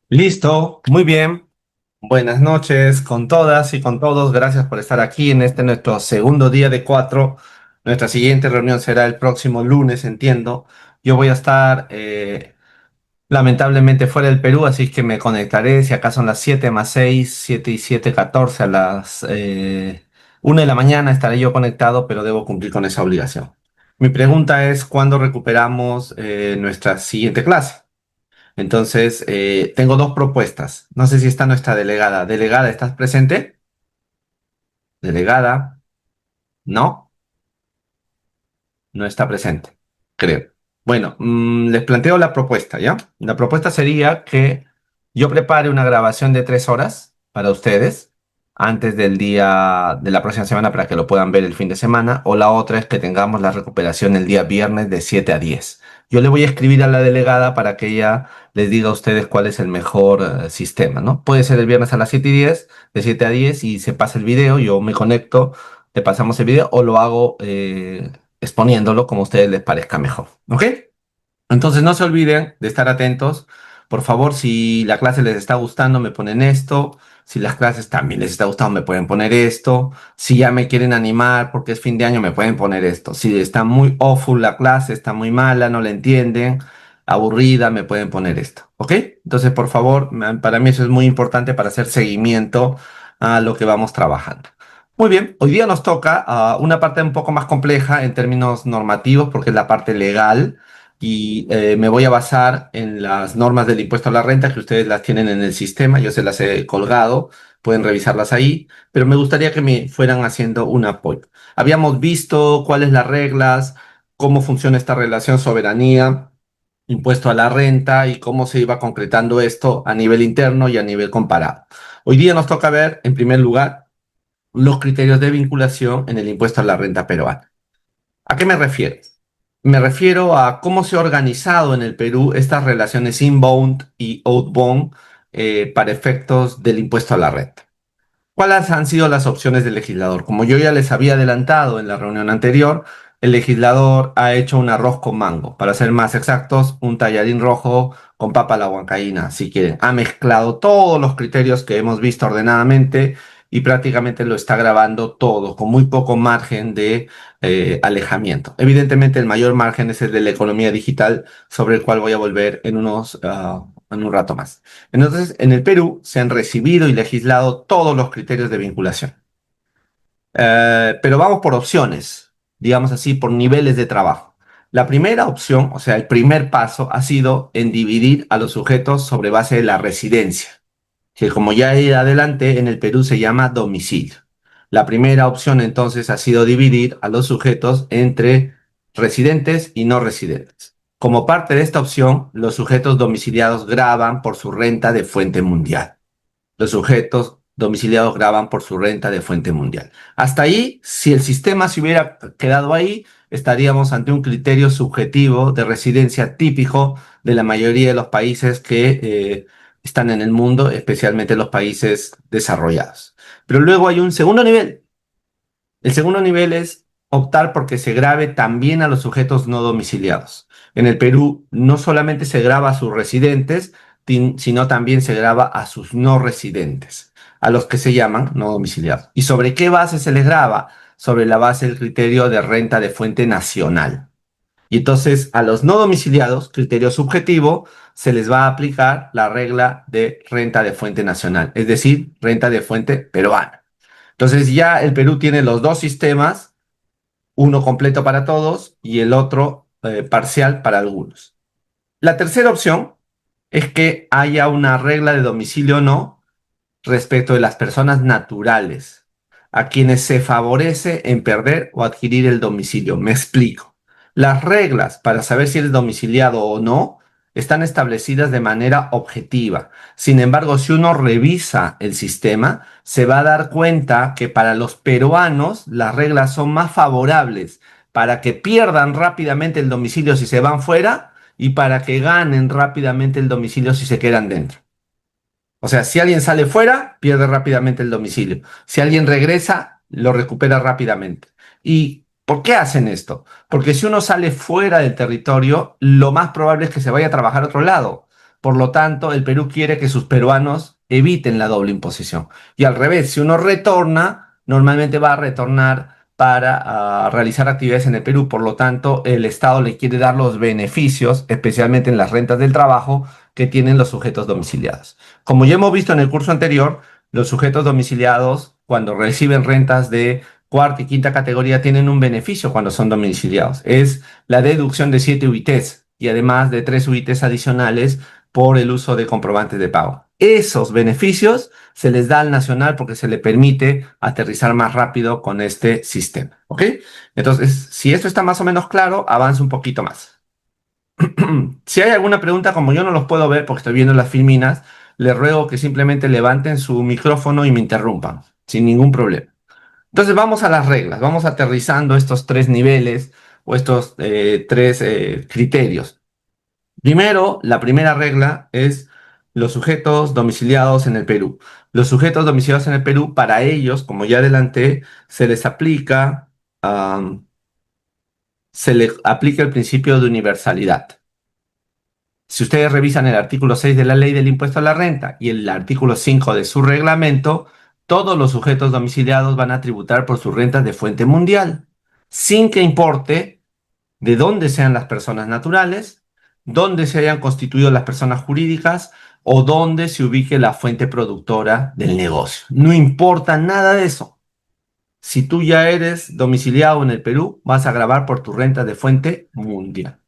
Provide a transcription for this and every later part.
Listo, muy bien. Buenas noches con todas y con todos. Gracias por estar aquí en este nuestro segundo día de cuatro. Nuestra siguiente reunión será el próximo lunes, entiendo. Yo voy a estar lamentablemente fuera del Perú, así que me conectaré si acaso son las 7 más 6, 7 y 7, 14 a las 1 de la mañana estaré yo conectado, pero debo cumplir con esa obligación. Mi pregunta es, ¿cuándo recuperamos nuestra siguiente clase? Entonces, tengo dos propuestas. No sé si está nuestra delegada. Delegada, ¿estás presente? Delegada, no, no está presente, creo. Bueno, les planteo la propuesta, ¿ya? La propuesta sería que yo prepare una grabación de 3 horas para ustedes antes del día de la próxima semana para que lo puedan ver el fin de semana. O la otra es que tengamos la recuperación el día viernes de 7 a 10. Yo le voy a escribir a la delegada para que ella les diga a ustedes cuál es el mejor sistema, ¿no? Puede ser el viernes a las 7 y 10, de 7 a 10 y se pasa el video, yo me conecto, te pasamos el video o lo hago exponiéndolo como a ustedes les parezca mejor. ¿Ok? Entonces no se olviden de estar atentos. Por favor, si la clase les está gustando, me ponen esto. Si las clases también les está gustando, me pueden poner esto. Si ya me quieren animar porque es fin de año, me pueden poner esto. Si está muy awful la clase, está muy mala, no la entienden, aburrida, me pueden poner esto. ¿Ok? Entonces, por favor, para mí eso es muy importante para hacer seguimiento a lo que vamos trabajando. Muy bien, hoy día nos toca una parte un poco más compleja en términos normativos porque es la parte legal y me voy a basar en las normas del impuesto a la renta que ustedes las tienen en el sistema, yo se las he colgado, pueden revisarlas ahí, pero me gustaría que me fueran haciendo un apoyo. Habíamos visto cuáles las reglas, cómo funciona esta relación soberanía, impuesto a la renta y cómo se iba concretando esto a nivel interno y a nivel comparado. Hoy día nos toca ver, en primer lugar, los criterios de vinculación en el impuesto a la renta peruana. ¿A qué me refiero? Me refiero a cómo se ha organizado en el Perú estas relaciones inbound y outbound para efectos del impuesto a la renta. ¿Cuáles han sido las opciones del legislador? Como yo ya les había adelantado en la reunión anterior, el legislador ha hecho un arroz con mango. Para ser más exactos, un tallarín rojo con papa a la huancaína, si quieren. Ha mezclado todos los criterios que hemos visto ordenadamente y prácticamente lo está grabando todo, con muy poco margen de alejamiento. Evidentemente, el mayor margen es el de la economía digital, sobre el cual voy a volver en un rato más. Entonces, en el Perú se han recibido y legislado todos los criterios de vinculación. Pero vamos por opciones, digamos así, por niveles de trabajo. La primera opción, o sea, el primer paso ha sido en dividir a los sujetos sobre base de la residencia, que como ya adelante en el Perú se llama domicilio. La primera opción entonces ha sido dividir a los sujetos entre residentes y no residentes. Como parte de esta opción, los sujetos domiciliados graban por su renta de fuente mundial. Los sujetos domiciliados graban por su renta de fuente mundial. Hasta ahí, si el sistema se hubiera quedado ahí, estaríamos ante un criterio subjetivo de residencia típico de la mayoría de los países que están en el mundo, especialmente los países desarrollados. Pero luego hay un segundo nivel. El segundo nivel es optar porque se grave también a los sujetos no domiciliados. En el Perú no solamente se graba a sus residentes, sino también se graba a sus no residentes, a los que se llaman no domiciliados. ¿Y sobre qué base se les graba? Sobre la base del criterio de renta de fuente nacional. Y entonces a los no domiciliados, criterio subjetivo, se les va a aplicar la regla de renta de fuente nacional, es decir, renta de fuente peruana. Entonces ya el Perú tiene los dos sistemas, uno completo para todos y el otro parcial para algunos. La tercera opción es que haya una regla de domicilio o no respecto de las personas naturales, a quienes se favorece en perder o adquirir el domicilio. Me explico. Las reglas para saber si eres domiciliado o no están establecidas de manera objetiva. Sin embargo, si uno revisa el sistema, se va a dar cuenta que para los peruanos las reglas son más favorables para que pierdan rápidamente el domicilio si se van fuera y para que ganen rápidamente el domicilio si se quedan dentro. O sea, si alguien sale fuera, pierde rápidamente el domicilio. Si alguien regresa, lo recupera rápidamente. ¿Y por qué hacen esto? Porque si uno sale fuera del territorio, lo más probable es que se vaya a trabajar a otro lado. Por lo tanto, el Perú quiere que sus peruanos eviten la doble imposición. Y al revés, si uno retorna, normalmente va a retornar para realizar actividades en el Perú. Por lo tanto, el Estado le quiere dar los beneficios, especialmente en las rentas del trabajo, que tienen los sujetos domiciliados. Como ya hemos visto en el curso anterior, los sujetos domiciliados, cuando reciben rentas de cuarta y quinta categoría, tienen un beneficio cuando son domiciliados. Es la deducción de 7 UITs y además de 3 UITs adicionales por el uso de comprobantes de pago. Esos beneficios se les da al nacional porque se le permite aterrizar más rápido con este sistema. ¿Ok? Entonces, si esto está más o menos claro, avance un poquito más. Si hay alguna pregunta, como yo no los puedo ver porque estoy viendo las filminas, les ruego que simplemente levanten su micrófono y me interrumpan, sin ningún problema. Entonces vamos a las reglas, vamos aterrizando estos tres niveles o estos tres criterios. Primero, la primera regla es los sujetos domiciliados en el Perú. Los sujetos domiciliados en el Perú, para ellos, como ya adelanté, se les aplica, se le aplica el principio de universalidad. Si ustedes revisan el artículo 6 de la Ley del Impuesto a la Renta y el artículo 5 de su reglamento, todos los sujetos domiciliados van a tributar por sus rentas de fuente mundial, sin que importe de dónde sean las personas naturales, dónde se hayan constituido las personas jurídicas o dónde se ubique la fuente productora del negocio. No importa nada de eso. Si tú ya eres domiciliado en el Perú, vas a grabar por tu renta de fuente mundial.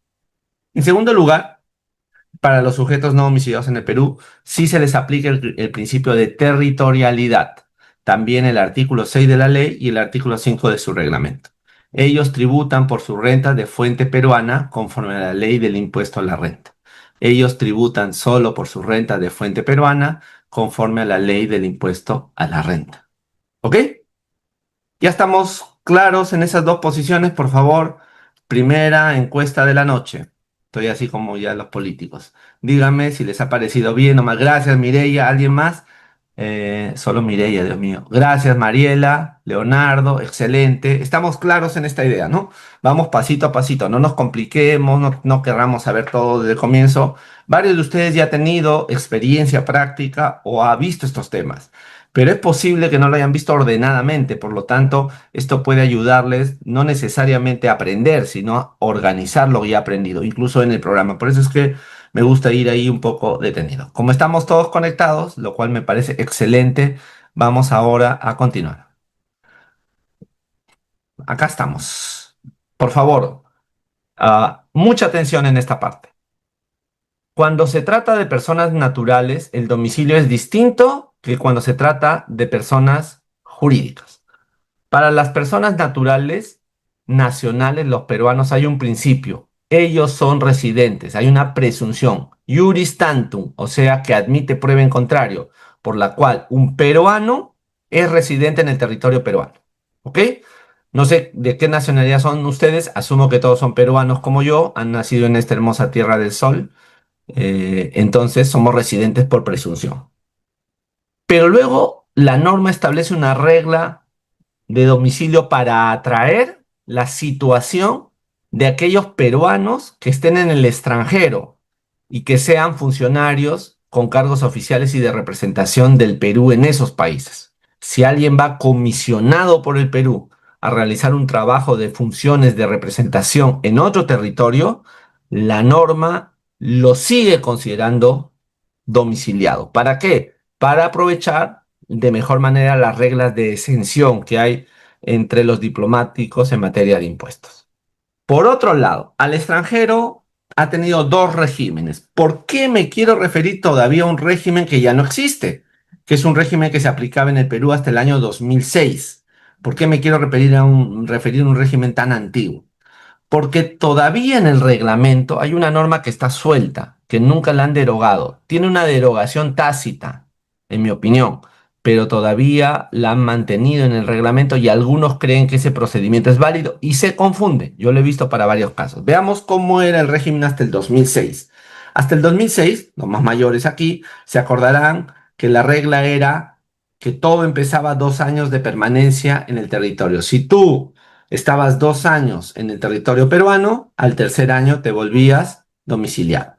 En segundo lugar, para los sujetos no domiciliados en el Perú, sí se les aplica el principio de territorialidad, también el artículo 6 de la ley y el artículo 5 de su reglamento. Ellos tributan por su renta de fuente peruana conforme a la ley del impuesto a la renta. Ellos tributan solo por su renta de fuente peruana conforme a la ley del impuesto a la renta. ¿Ok? Ya estamos claros en esas dos posiciones, por favor. Primera encuesta de la noche. Estoy así como ya los políticos. Díganme si les ha parecido bien o mal. Gracias, Mireia. ¿Alguien más? Solo Mireia, Dios mío. Gracias, Mariela, Leonardo. Excelente. Estamos claros en esta idea, ¿no? Vamos pasito a pasito. No nos compliquemos, no querramos saber todo desde el comienzo. Varios de ustedes ya han tenido experiencia práctica o ha visto estos temas, pero es posible que no lo hayan visto ordenadamente, por lo tanto, esto puede ayudarles no necesariamente a aprender, sino a organizar lo ya aprendido, incluso en el programa. Por eso es que me gusta ir ahí un poco detenido. Como estamos todos conectados, lo cual me parece excelente, vamos ahora a continuar. Acá estamos. Por favor, mucha atención en esta parte. Cuando se trata de personas naturales, el domicilio es distinto que cuando se trata de personas jurídicas. Para las personas naturales, nacionales, los peruanos, hay un principio. Ellos son residentes, hay una presunción, iuris tantum, o sea, que admite prueba en contrario, por la cual un peruano es residente en el territorio peruano. ¿Ok? No sé de qué nacionalidad son ustedes, asumo que todos son peruanos como yo, han nacido en esta hermosa tierra del sol, entonces somos residentes por presunción. Pero luego la norma establece una regla de domicilio para atraer la situación de aquellos peruanos que estén en el extranjero y que sean funcionarios con cargos oficiales y de representación del Perú en esos países. Si alguien va comisionado por el Perú a realizar un trabajo de funciones de representación en otro territorio, la norma lo sigue considerando domiciliado. ¿Para qué? Para aprovechar de mejor manera las reglas de exención que hay entre los diplomáticos en materia de impuestos. Por otro lado, al extranjero ha tenido dos regímenes. ¿Por qué me quiero referir todavía a un régimen que ya no existe? Que es un régimen que se aplicaba en el Perú hasta el año 2006. ¿Por qué me quiero referir a un régimen tan antiguo? Porque todavía en el reglamento hay una norma que está suelta, que nunca la han derogado. Tiene una derogación tácita, en mi opinión, pero todavía la han mantenido en el reglamento y algunos creen que ese procedimiento es válido y se confunde. Yo lo he visto para varios casos. Veamos cómo era el régimen hasta el 2006. Hasta el 2006, los más mayores aquí, se acordarán que la regla era que todo empezaba 2 años de permanencia en el territorio. Si tú estabas 2 años en el territorio peruano, al tercer año te volvías domiciliado.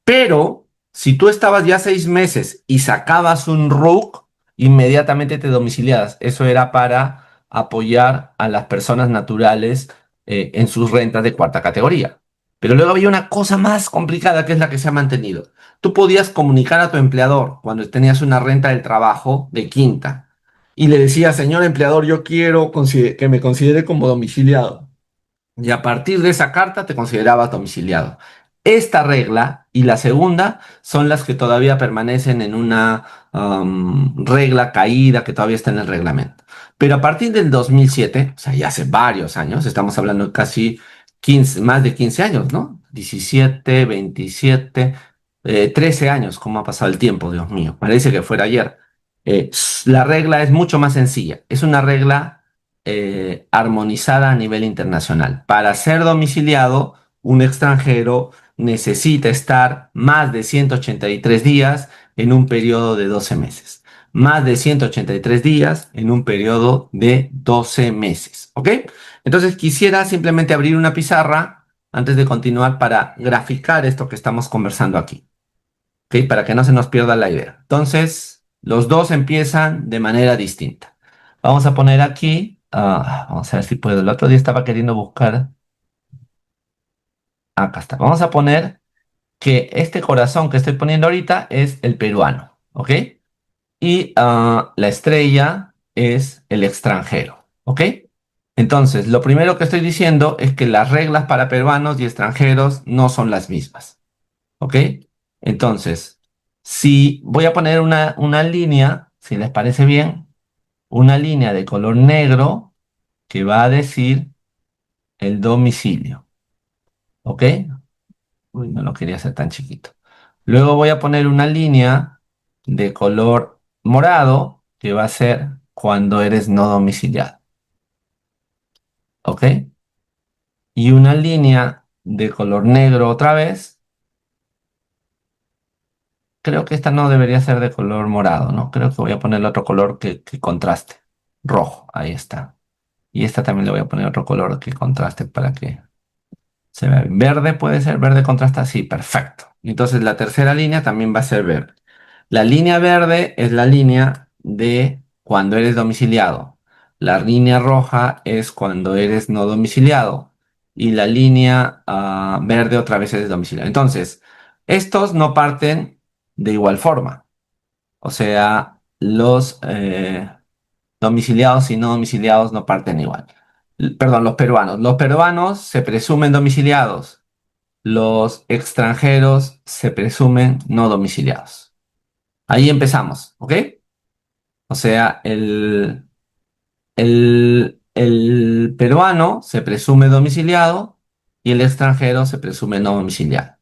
Pero Si tú estabas ya 6 meses y sacabas un RUC, inmediatamente te domiciliabas. Eso era para apoyar a las personas naturales en sus rentas de cuarta categoría. Pero luego había una cosa más complicada que es la que se ha mantenido. Tú podías comunicar a tu empleador cuando tenías una renta del trabajo de quinta y le decías, señor empleador, yo quiero que me considere como domiciliado. Y a partir de esa carta te considerabas domiciliado. Esta regla y la segunda son las que todavía permanecen en una regla caída que todavía está en el reglamento. Pero a partir del 2007, o sea, ya hace varios años, estamos hablando de casi 15, más de 15 años, ¿no? 17, 27, 13 años, ¿cómo ha pasado el tiempo, Dios mío? Parece que fuera ayer. La regla es mucho más sencilla. Es una regla armonizada a nivel internacional. Para ser domiciliado, un extranjero necesita estar más de 183 días en un periodo de 12 meses. Más de 183 días en un periodo de 12 meses. ¿Ok? Entonces quisiera simplemente abrir una pizarra antes de continuar para graficar esto que estamos conversando aquí. ¿Ok? Para que no se nos pierda la idea. Entonces, los dos empiezan de manera distinta. Vamos a poner aquí, vamos a ver si puedo. El otro día estaba queriendo buscar, acá está. Vamos a poner que este corazón que estoy poniendo ahorita es el peruano, ¿ok? Y la estrella es el extranjero, ¿ok? Entonces, lo primero que estoy diciendo es que las reglas para peruanos y extranjeros no son las mismas. ¿Ok? Entonces, si voy a poner una línea, si les parece bien, una línea de color negro que va a decir el domicilio. ¿Ok? Uy, no lo quería hacer tan chiquito. Luego voy a poner una línea de color morado que va a ser cuando eres no domiciliado. ¿Ok? Y una línea de color negro otra vez. Creo que esta no debería ser de color morado, ¿no? Creo que voy a ponerle otro color que contraste. Rojo, ahí está. Y esta también le voy a poner otro color que contraste para que se vea bien. Verde puede ser, verde contrasta, sí, perfecto. Entonces la tercera línea también va a ser verde. La línea verde es la línea de cuando eres domiciliado. La línea roja es cuando eres no domiciliado. Y la línea verde otra vez es domiciliado. Entonces, estos no parten de igual forma. O sea, los domiciliados y no domiciliados no parten igual. Perdón, los peruanos. Los peruanos se presumen domiciliados. Los extranjeros se presumen no domiciliados. Ahí empezamos, ¿ok? O sea, el peruano se presume domiciliado y el extranjero se presume no domiciliado.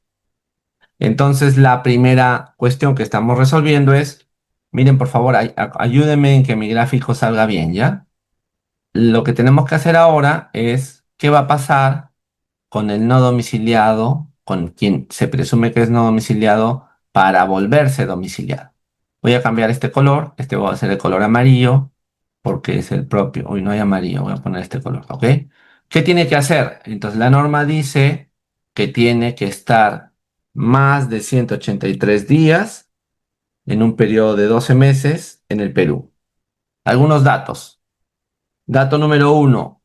Entonces, la primera cuestión que estamos resolviendo es, miren, por favor, ayúdenme en que mi gráfico salga bien, ¿ya? Lo que tenemos que hacer ahora es, ¿qué va a pasar con el no domiciliado, con quien se presume que es no domiciliado, para volverse domiciliado? Voy a cambiar este color, este va a ser el color amarillo, porque es el propio. Hoy no hay amarillo, voy a poner este color, ¿ok? ¿Qué tiene que hacer? Entonces la norma dice que tiene que estar más de 183 días en un periodo de 12 meses en el Perú. Algunos datos. Dato número uno,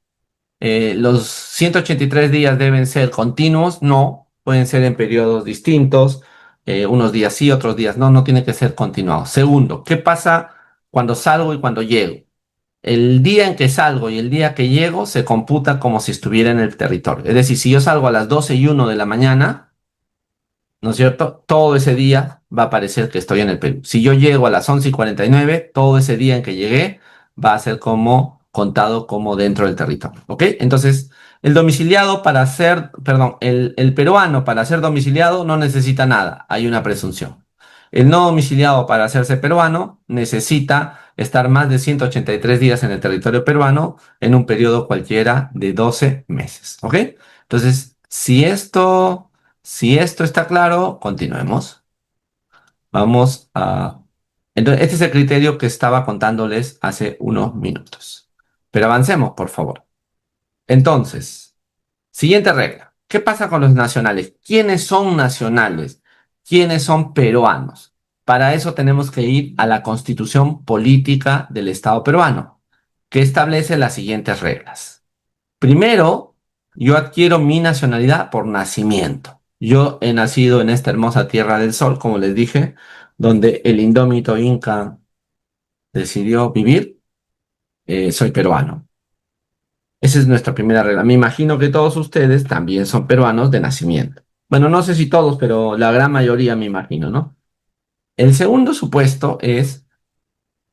¿los 183 días deben ser continuos? No, pueden ser en periodos distintos, unos días sí, otros días no, no tiene que ser continuado. Segundo, ¿qué pasa cuando salgo y cuando llego? El día en que salgo y el día que llego se computa como si estuviera en el territorio. Es decir, si yo salgo a las 12:01 de la mañana, ¿no es cierto? Todo ese día va a parecer que estoy en el Perú. Si yo llego a las 11:49, todo ese día en que llegué va a ser como contado como dentro del territorio. ¿Ok? Entonces, el domiciliado para ser, perdón, el peruano para ser domiciliado no necesita nada, hay una presunción. El no domiciliado para hacerse peruano necesita estar más de 183 días en el territorio peruano en un periodo cualquiera de 12 meses. ¿Ok? Entonces, si esto está claro, continuemos. Vamos a... Entonces, este es el criterio que estaba contándoles hace unos minutos. Pero avancemos, por favor. Entonces, siguiente regla. ¿Qué pasa con los nacionales? ¿Quiénes son nacionales? quiénes son peruanos. Para eso tenemos que ir a la Constitución Política del Estado peruano, que establece las siguientes reglas. Primero, yo adquiero mi nacionalidad por nacimiento. Yo he nacido en esta hermosa Tierra del Sol, como les dije, donde el indómito Inca decidió vivir. Soy peruano. Esa es nuestra primera regla. Me imagino que todos ustedes también son peruanos de nacimiento. Bueno, no sé si todos, pero la gran mayoría me imagino, ¿no? El segundo supuesto es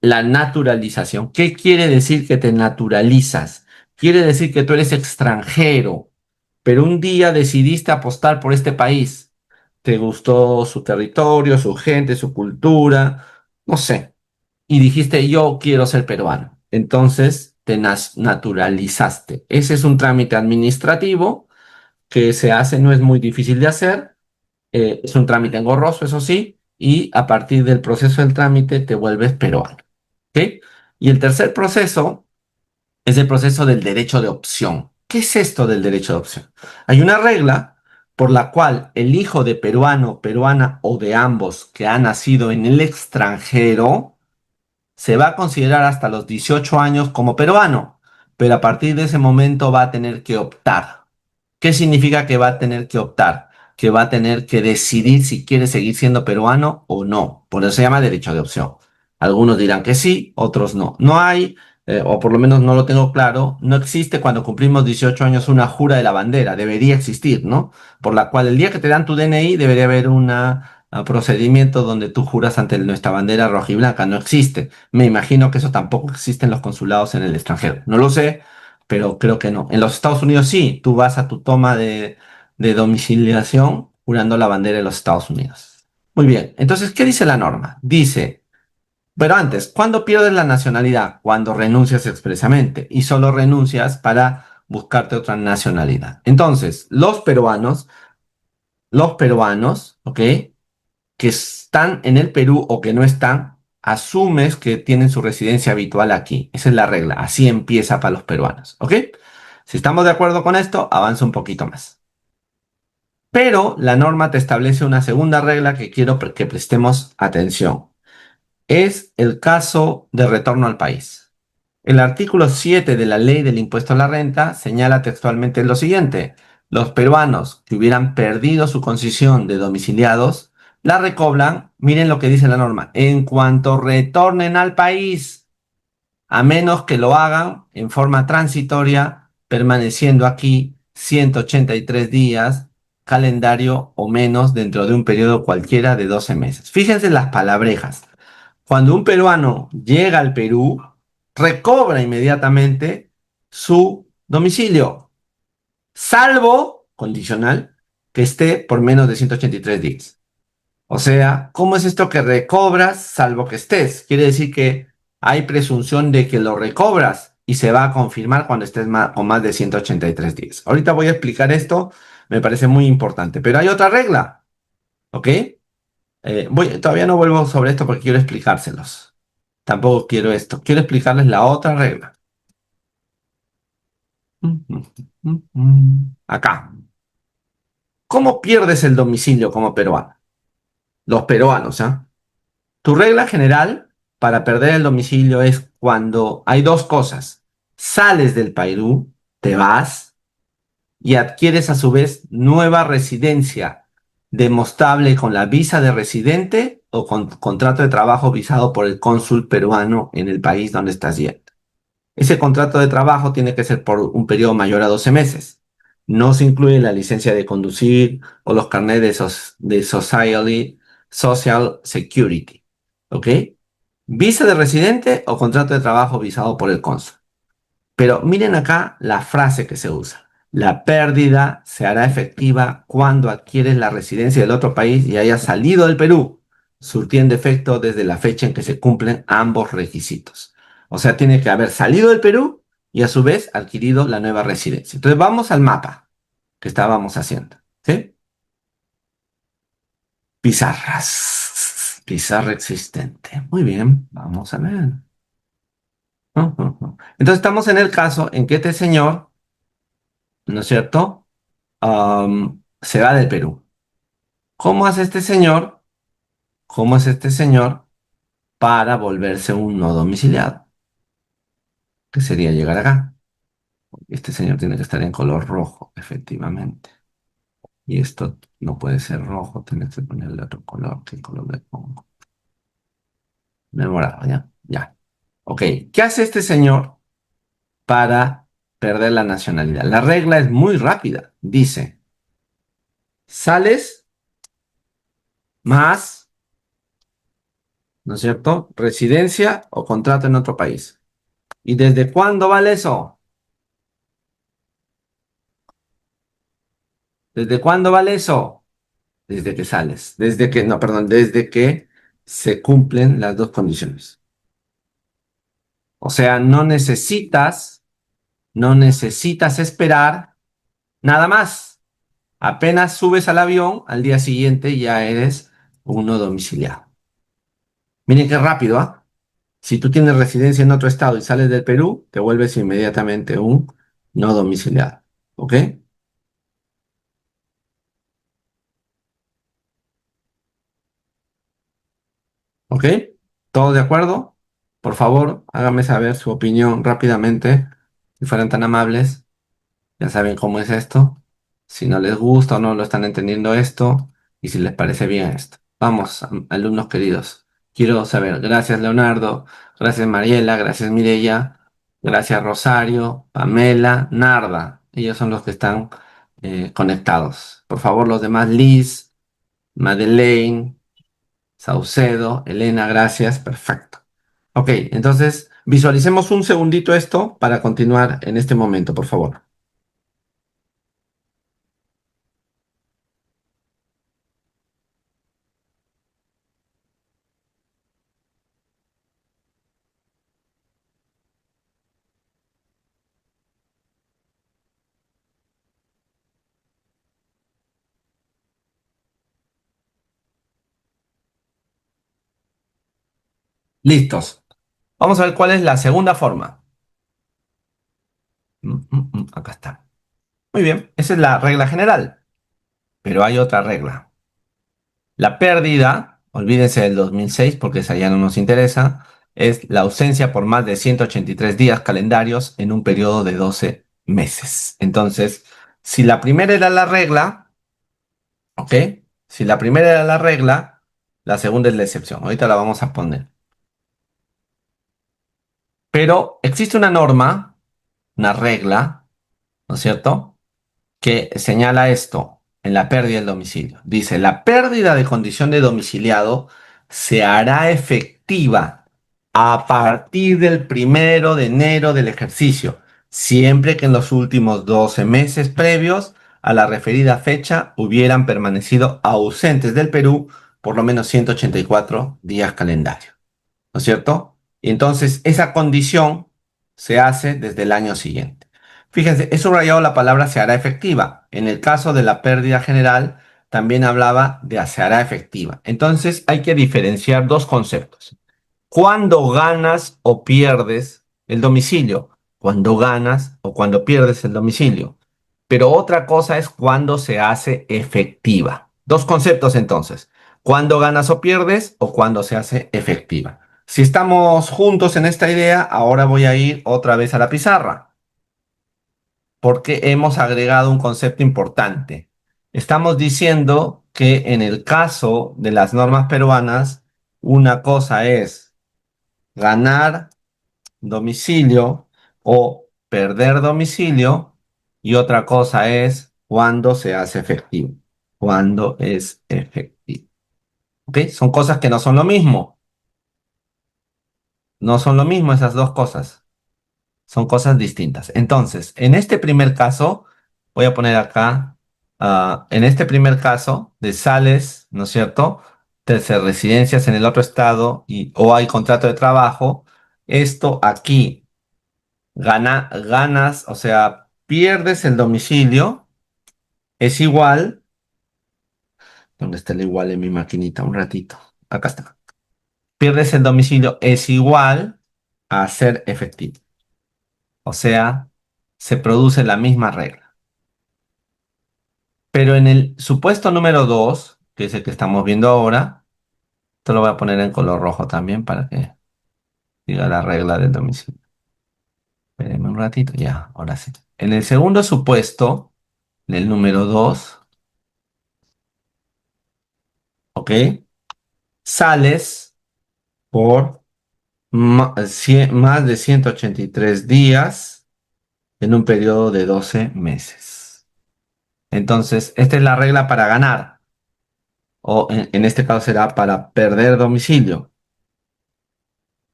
la naturalización. ¿Qué quiere decir que te naturalizas? Quiere decir que tú eres extranjero, pero un día decidiste apostar por este país. Te gustó su territorio, su gente, su cultura, no sé, y dijiste, yo quiero ser peruano. Entonces te naturalizaste. Ese es un trámite administrativo que se hace, no es muy difícil de hacer, es un trámite engorroso, eso sí, y a partir del proceso del trámite te vuelves peruano. ¿Ok? Y el tercer proceso es el proceso del derecho de opción. ¿Qué es esto del derecho de opción? Hay una regla por la cual el hijo de peruano, peruana o de ambos que ha nacido en el extranjero se va a considerar hasta los 18 años como peruano, pero a partir de ese momento va a tener que optar. ¿Qué significa que va a tener que optar? Que va a tener que decidir si quiere seguir siendo peruano o no. Por eso se llama derecho de opción. Algunos dirán que sí, otros no. No hay, o por lo menos no lo tengo claro, no existe cuando cumplimos 18 años una jura de la bandera. Debería existir, ¿no? Por la cual el día que te dan tu DNI debería haber un procedimiento donde tú juras ante nuestra bandera roja y blanca. No existe. Me imagino que eso tampoco existe en los consulados en el extranjero. No lo sé, pero creo que no. En los Estados Unidos sí, tú vas a tu toma de domiciliación jurando la bandera de los Estados Unidos. Muy bien, entonces, ¿qué dice la norma? Dice, pero antes, ¿cuándo pierdes la nacionalidad? Cuando renuncias expresamente y solo renuncias para buscarte otra nacionalidad. Entonces, los peruanos, ¿ok? Que están en el Perú o que no están, asumes que tienen su residencia habitual aquí. Esa es la regla. Así empieza para los peruanos. ¿Ok? Si estamos de acuerdo con esto, avanza un poquito más. Pero la norma te establece una segunda regla que quiero que prestemos atención. Es el caso de retorno al país. El artículo 7 de la Ley del Impuesto a la Renta señala textualmente lo siguiente: los peruanos que hubieran perdido su concesión de domiciliados la recobran, miren lo que dice la norma, en cuanto retornen al país, a menos que lo hagan en forma transitoria, permaneciendo aquí 183 días calendario o menos dentro de un periodo cualquiera de 12 meses. Fíjense las palabrejas. Cuando un peruano llega al Perú, recobra inmediatamente su domicilio, salvo, condicional, que esté por menos de 183 días. O sea, ¿cómo es esto que recobras salvo que estés? Quiere decir que hay presunción de que lo recobras y se va a confirmar cuando estés con más de 183 días. Ahorita voy a explicar esto, me parece muy importante, pero hay otra regla, ¿ok? Todavía no vuelvo sobre esto porque quiero explicárselos. Tampoco quiero esto. Quiero explicarles la otra regla. Acá. ¿Cómo pierdes el domicilio como peruano? Los peruanos, ¿ah? Tu regla general para perder el domicilio es cuando hay dos cosas. Sales del Perú, te vas y adquieres a su vez nueva residencia demostrable con la visa de residente o con contrato de trabajo visado por el cónsul peruano en el país donde estás yendo. Ese contrato de trabajo tiene que ser por un periodo mayor a 12 meses. No se incluye la licencia de conducir o los carnets de Social Security. ¿Ok? Visa de residente o contrato de trabajo visado por el cónsul. Pero miren acá la frase que se usa. La pérdida se hará efectiva cuando adquieres la residencia del otro país y hayas salido del Perú, surtiendo efecto desde la fecha en que se cumplen ambos requisitos. O sea, tiene que haber salido del Perú y a su vez adquirido la nueva residencia. Entonces vamos al mapa que estábamos haciendo. ¿Sí? Pizarras. Pizarra existente. Muy bien, vamos a ver. Entonces estamos en el caso en que este señor, ¿no es cierto? Se va del Perú. ¿Cómo hace este señor? ¿Cómo hace este señor para volverse un no domiciliado? Que sería llegar acá. Este señor tiene que estar en color rojo, efectivamente. Y esto no puede ser rojo, tienes que ponerle otro color. ¿Qué color le pongo? Morado, ¿ya? Ya. Ok. ¿Qué hace este señor para perder la nacionalidad? La regla es muy rápida. Dice, sales más, ¿no es cierto? Residencia o contrato en otro país. ¿Y desde cuándo vale eso? ¿Desde cuándo vale eso? Desde que sales. Desde que, no, perdón, desde que se cumplen las dos condiciones. O sea, no necesitas esperar nada más. Apenas subes al avión, al día siguiente ya eres uno domiciliado. Miren qué rápido, ¿ah? Si tú tienes residencia en otro estado y sales del Perú, te vuelves inmediatamente un no domiciliado. ¿Ok? ¿Ok? ¿Todos de acuerdo? Por favor, háganme saber su opinión rápidamente, si fueran tan amables. Ya saben cómo es esto. Si no les gusta o no lo están entendiendo esto y si les parece bien esto. Vamos, alumnos queridos. Quiero saber. Gracias, Leonardo. Gracias, Mariela. Gracias, Mireya. Gracias, Rosario, Pamela, Narda. Ellos son los que están conectados. Por favor, los demás, Liz, Madeleine, Saucedo, Elena, gracias. Perfecto. Ok, entonces visualicemos un segundito esto para continuar en este momento, por favor. Listos. Vamos a ver cuál es la segunda forma. Acá está. Muy bien, esa es la regla general, pero hay otra regla. La pérdida, olvídense del 2006 porque esa ya no nos interesa, es la ausencia por más de 183 días calendarios en un periodo de 12 meses. Entonces, si la primera era la regla, ¿ok? Si la primera era la regla, la segunda es la excepción. Ahorita la vamos a poner. Pero existe una norma, una regla, ¿no es cierto?, que señala esto en la pérdida del domicilio. Dice, la pérdida de condición de domiciliado se hará efectiva a partir del 1 de enero del ejercicio, siempre que en los últimos 12 meses previos a la referida fecha hubieran permanecido ausentes del Perú por lo menos 184 días calendarios. ¿No es cierto? Y entonces esa condición se hace desde el año siguiente. Fíjense, he subrayado la palabra se hará efectiva. En el caso de la pérdida general, también hablaba de se hará efectiva. Entonces hay que diferenciar dos conceptos. ¿Cuándo ganas o pierdes el domicilio? Cuando ganas o cuando pierdes el domicilio. Pero otra cosa es cuando se hace efectiva. Dos conceptos entonces. ¿Cuándo ganas o pierdes o cuándo se hace efectiva? Si estamos juntos en esta idea, ahora voy a ir otra vez a la pizarra porque hemos agregado un concepto importante. Estamos diciendo que en el caso de las normas peruanas, una cosa es ganar domicilio o perder domicilio y otra cosa es cuando se hace efectivo, cuando es efectivo. ¿Ok? Son cosas que no son lo mismo, no son lo mismo esas dos cosas, son cosas distintas. Entonces, en este primer caso, voy a poner acá, en este primer caso de sales, ¿no es cierto? Tercer residencias en el otro estado o hay contrato de trabajo, esto aquí ganas, o sea, pierdes el domicilio, es igual. ¿Dónde está el igual en mi maquinita? Un ratito. Acá está. Pierdes el domicilio es igual a ser efectivo. O sea, se produce la misma regla. Pero en el supuesto número 2, que es el que estamos viendo ahora. Esto lo voy a poner en color rojo también para que diga la regla del domicilio. Espérenme un ratito, ya, ahora sí. En el segundo supuesto, del número 2, ¿ok? Sales por más de 183 días en un periodo de 12 meses. Entonces, esta es la regla para ganar, o en este caso será para perder domicilio.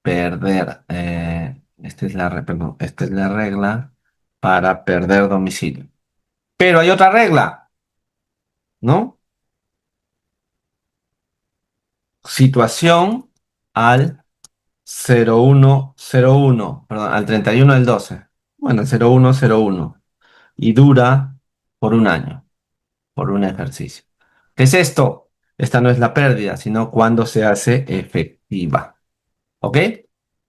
Esta es perdón, esta es la regla para perder domicilio. Pero hay otra regla, ¿no? Situación al 0101, perdón, al 31 del 12. Bueno, el 0101. Y dura por un año, por un ejercicio. ¿Qué es esto? Esta no es la pérdida, sino cuando se hace efectiva. ¿Ok?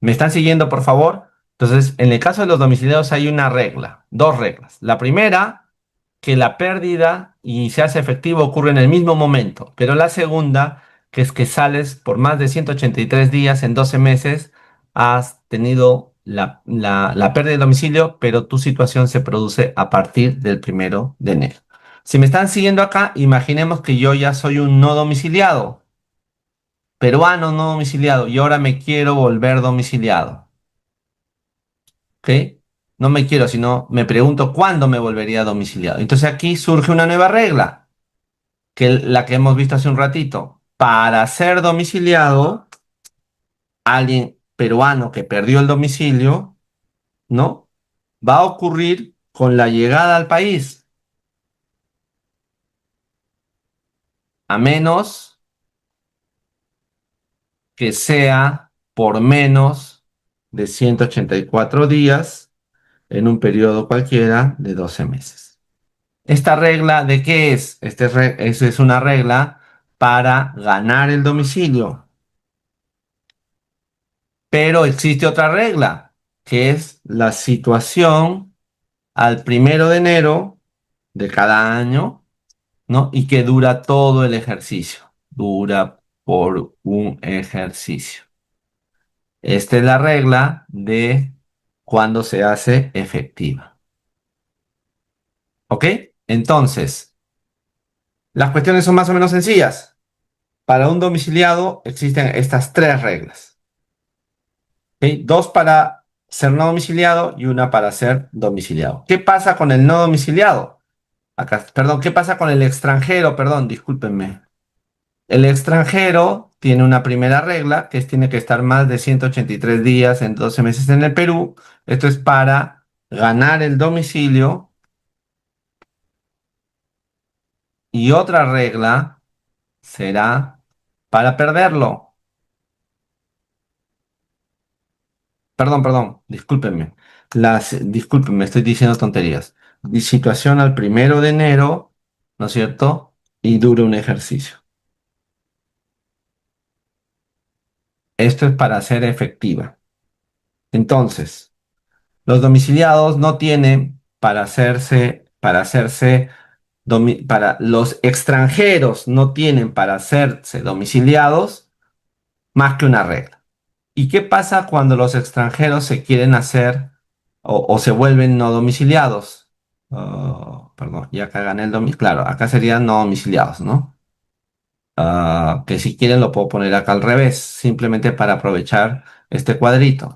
¿Me están siguiendo, por favor? Entonces, en el caso de los domiciliados hay una regla, dos reglas. La primera, que la pérdida y se hace efectivo ocurre en el mismo momento, pero la segunda, que es que sales por más de 183 días en 12 meses, has tenido la pérdida de domicilio, pero tu situación se produce a partir del 1 de enero. Si me están siguiendo acá, imaginemos que yo ya soy un no domiciliado, peruano no domiciliado, y ahora me quiero volver domiciliado. ¿Ok? No me quiero, sino me pregunto cuándo me volvería domiciliado. Entonces aquí surge una nueva regla, que es la que hemos visto hace un ratito. Para ser domiciliado, alguien peruano que perdió el domicilio, ¿no? Va a ocurrir con la llegada al país, a menos que sea por menos de 184 días en un periodo cualquiera de 12 meses. ¿Esta regla de qué es? Esa es una regla para ganar el domicilio. Pero existe otra regla, que es la situación al 1 de enero de cada año, ¿no? Y que dura todo el ejercicio. Dura por un ejercicio. Esta es la regla de cuando se hace efectiva. ¿Ok? Entonces, las cuestiones son más o menos sencillas. Para un domiciliado existen estas tres reglas. ¿Ok? Dos para ser no domiciliado y una para ser domiciliado. ¿Qué pasa con el no domiciliado? Acá, perdón, ¿qué pasa con el extranjero? Perdón, discúlpenme. El extranjero tiene una primera regla, que es tiene que estar más de 183 días en 12 meses en el Perú. Esto es para ganar el domicilio. Y otra regla será para perderlo. Perdón, discúlpenme. Discúlpenme, estoy diciendo tonterías. Situación al 1 de enero, ¿no es cierto? Y dura un ejercicio. Esto es para ser efectiva. Entonces, los domiciliados no tienen para los extranjeros no tienen para hacerse domiciliados más que una regla. ¿Y qué pasa cuando los extranjeros se quieren hacer o se vuelven no domiciliados? Oh, perdón, ya acá gané el domicilio. Claro, acá serían no domiciliados, ¿no? Que si quieren lo puedo poner acá al revés, simplemente para aprovechar este cuadrito.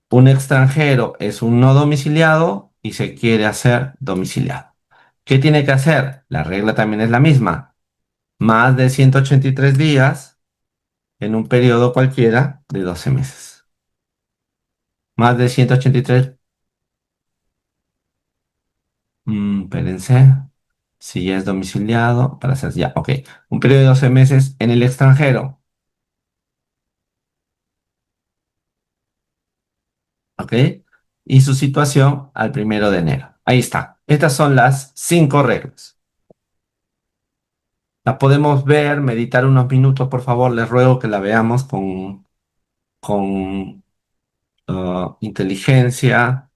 Un extranjero es un no domiciliado y se quiere hacer domiciliado. ¿Qué tiene que hacer? La regla también es la misma. Más de 183 días en un periodo cualquiera de 12 meses. Más de 183. Espérense. Si ya es domiciliado, para hacer ya, ok. Un periodo de 12 meses en el extranjero, ok. Y su situación al 1 de enero. Ahí está. Estas son las cinco reglas. La podemos ver, meditar unos minutos, por favor. Les ruego que la veamos con inteligencia,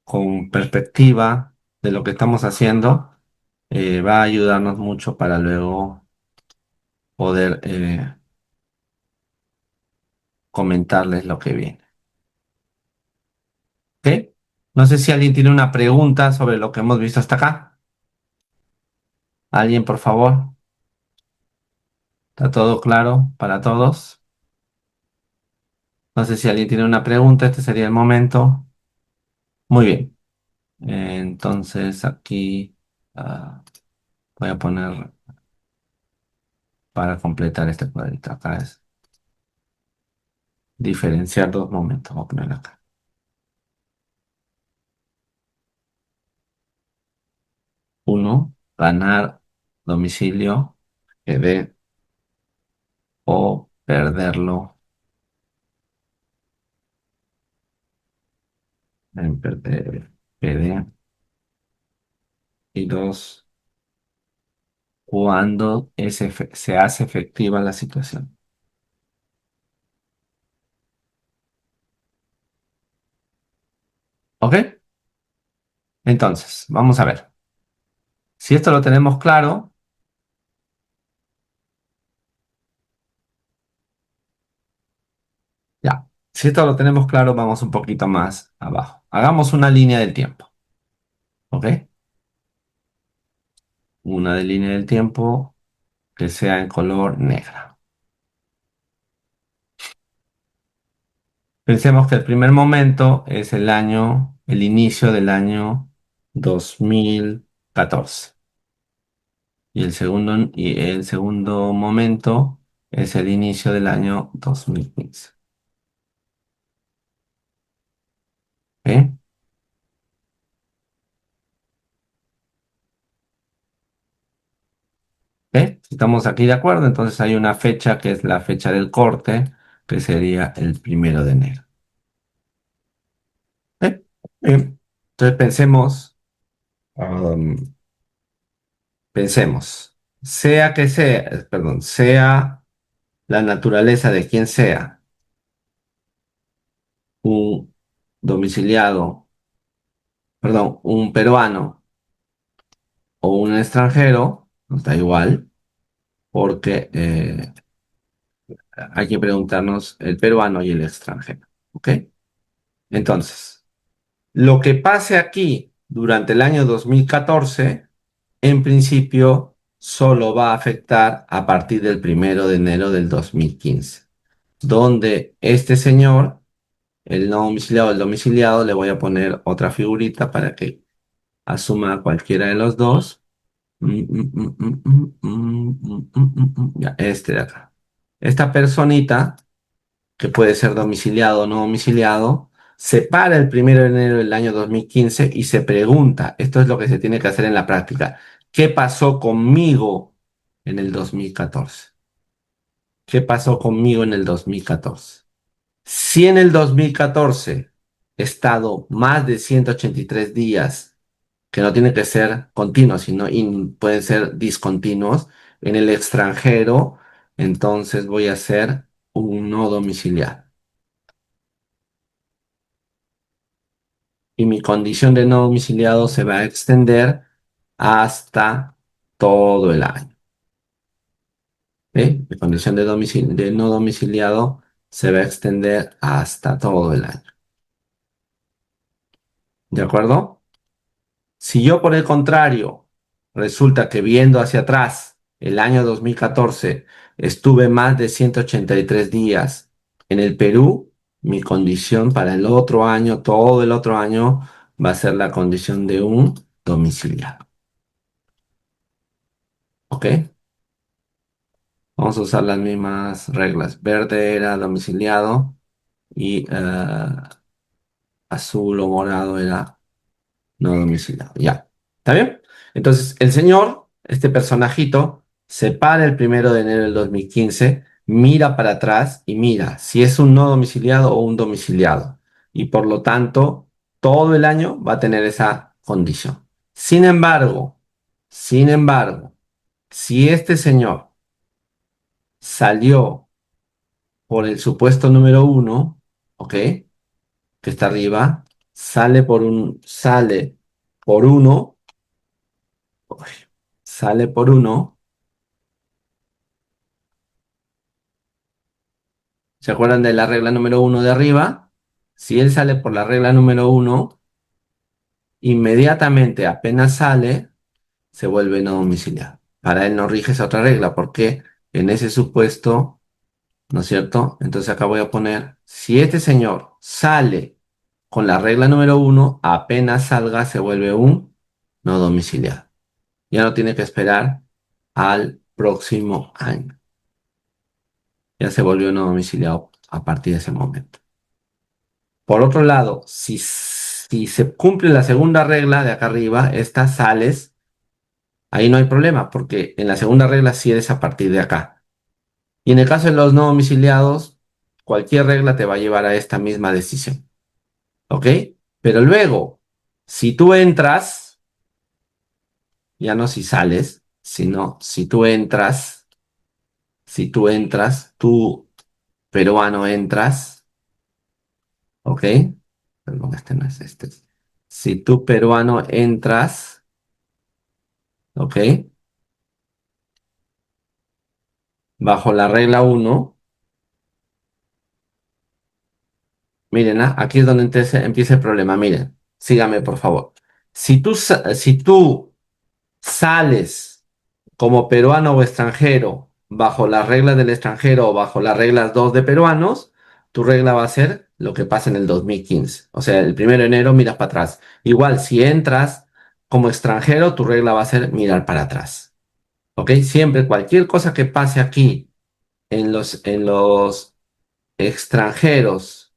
con perspectiva de lo que estamos haciendo. va a ayudarnos mucho para luego poder comentarles lo que viene. ¿Ok? No sé si alguien tiene una pregunta sobre lo que hemos visto hasta acá. ¿Alguien, por favor? ¿Está todo claro para todos? No sé si alguien tiene una pregunta, este sería el momento. Muy bien. Entonces aquí voy a poner para completar este cuadrito. Acá es diferenciar dos momentos. Voy a poner acá. Uno, ganar domicilio, que dé o perderlo en perder, PD. Y dos, cuando se hace efectiva la situación. ¿Ok? Entonces, vamos a ver. Si esto lo tenemos claro, ya. Si esto lo tenemos claro, vamos un poquito más abajo. Hagamos una línea del tiempo. ¿Ok? Una de línea del tiempo que sea en color negra. Pensemos que el primer momento es el inicio del año 2014. Y el segundo momento es el inicio del año 2015. ¿Ok? ¿Ok? Si estamos aquí de acuerdo, entonces hay una fecha que es la fecha del corte, que sería el 1 de enero. ¿Ok? Bien. Entonces pensemos, sea que sea, perdón, sea la naturaleza de quien sea, un domiciliado, perdón, un peruano o un extranjero, nos da igual, porque hay que preguntarnos el peruano y el extranjero. ¿Ok? Entonces, lo que pase aquí durante el año 2014, en principio, solo va a afectar a partir del 1 de enero del 2015, donde este señor, el no domiciliado, el domiciliado, le voy a poner otra figurita para que asuma cualquiera de los dos. Ya, este de acá. Esta personita, que puede ser domiciliado o no domiciliado, se para el 1 de enero del año 2015 y se pregunta, esto es lo que se tiene que hacer en la práctica, ¿qué pasó conmigo en el 2014? ¿Qué pasó conmigo en el 2014? Si en el 2014 he estado más de 183 días, que no tiene que ser continuos, sino pueden ser discontinuos, en el extranjero, entonces voy a hacer un no domiciliario. Y mi condición de no domiciliado se va a extender hasta todo el año. ¿Sí? Mi condición de no domiciliado se va a extender hasta todo el año. ¿De acuerdo? Si yo, por el contrario, resulta que viendo hacia atrás, el año 2014, estuve más de 183 días en el Perú, mi condición para el otro año, todo el otro año, va a ser la condición de un domiciliado. ¿Ok? Vamos a usar las mismas reglas. Verde era domiciliado y azul o morado era no domiciliado. Ya. ¿Está bien? Entonces, el señor, este personajito, se para el 1 de enero del 2015, mira para atrás y mira si es un no domiciliado o un domiciliado. Y por lo tanto, todo el año va a tener esa condición. Sin embargo, si este señor salió por el supuesto número uno, ¿ok? Que está arriba, sale por uno. sale por uno. ¿Se acuerdan de la regla número uno de arriba? Si él sale por la regla número uno, inmediatamente apenas sale, se vuelve no domiciliado. Para él no rige esa otra regla, porque en ese supuesto, ¿no es cierto? Entonces acá voy a poner, si este señor sale con la regla número uno, apenas salga, se vuelve un no domiciliado. Ya no tiene que esperar al próximo año. Ya se volvió no domiciliado a partir de ese momento. Por otro lado, si se cumple la segunda regla de acá arriba, esta sales, ahí no hay problema, porque en la segunda regla sí eres a partir de acá. Y en el caso de los no domiciliados, cualquier regla te va a llevar a esta misma decisión. ¿Ok? Pero luego, si tú entras, ya no si sales, sino si tú entras, tú peruano entras, ¿ok? Perdón, este no es este. Si tú peruano entras, ¿ok? Bajo la regla uno, miren, aquí es donde empieza el problema. Miren, síganme por favor. Si tú sales como peruano o extranjero bajo las reglas del extranjero o bajo las reglas 2 de peruanos, tu regla va a ser lo que pasa en el 2015. O sea, el 1 de enero miras para atrás. Igual, si entras como extranjero, tu regla va a ser mirar para atrás. ¿Ok? Siempre cualquier cosa que pase aquí en los extranjeros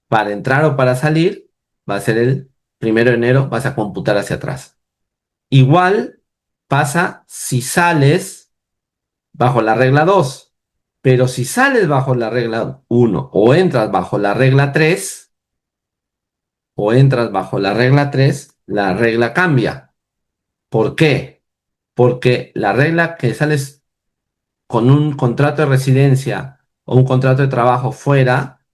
para entrar o para salir, va a ser el 1 de enero, vas a computar hacia atrás. Igual pasa si sales bajo la regla 2, pero si sales bajo la regla uno o entras bajo la regla 3 la regla cambia. ¿Por qué? Porque la regla que sales con un contrato de residencia o un contrato de trabajo fuera,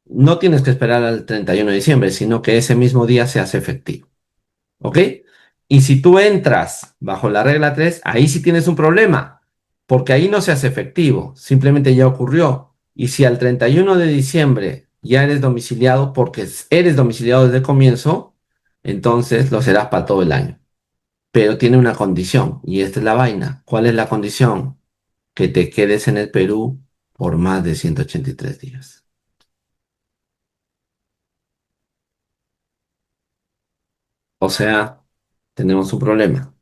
no tienes que esperar al 31 de diciembre, sino que ese mismo día se hace efectivo. ¿Ok? Y si tú entras bajo la regla 3, ahí sí tienes un problema, porque ahí no se hace efectivo, simplemente ya ocurrió. Y si al 31 de diciembre ya eres domiciliado, porque eres domiciliado desde el comienzo, entonces lo serás para todo el año. Pero tiene una condición, y esta es la vaina. ¿Cuál es la condición? Que te quedes en el Perú por más de 183 días. O sea, tenemos un problema.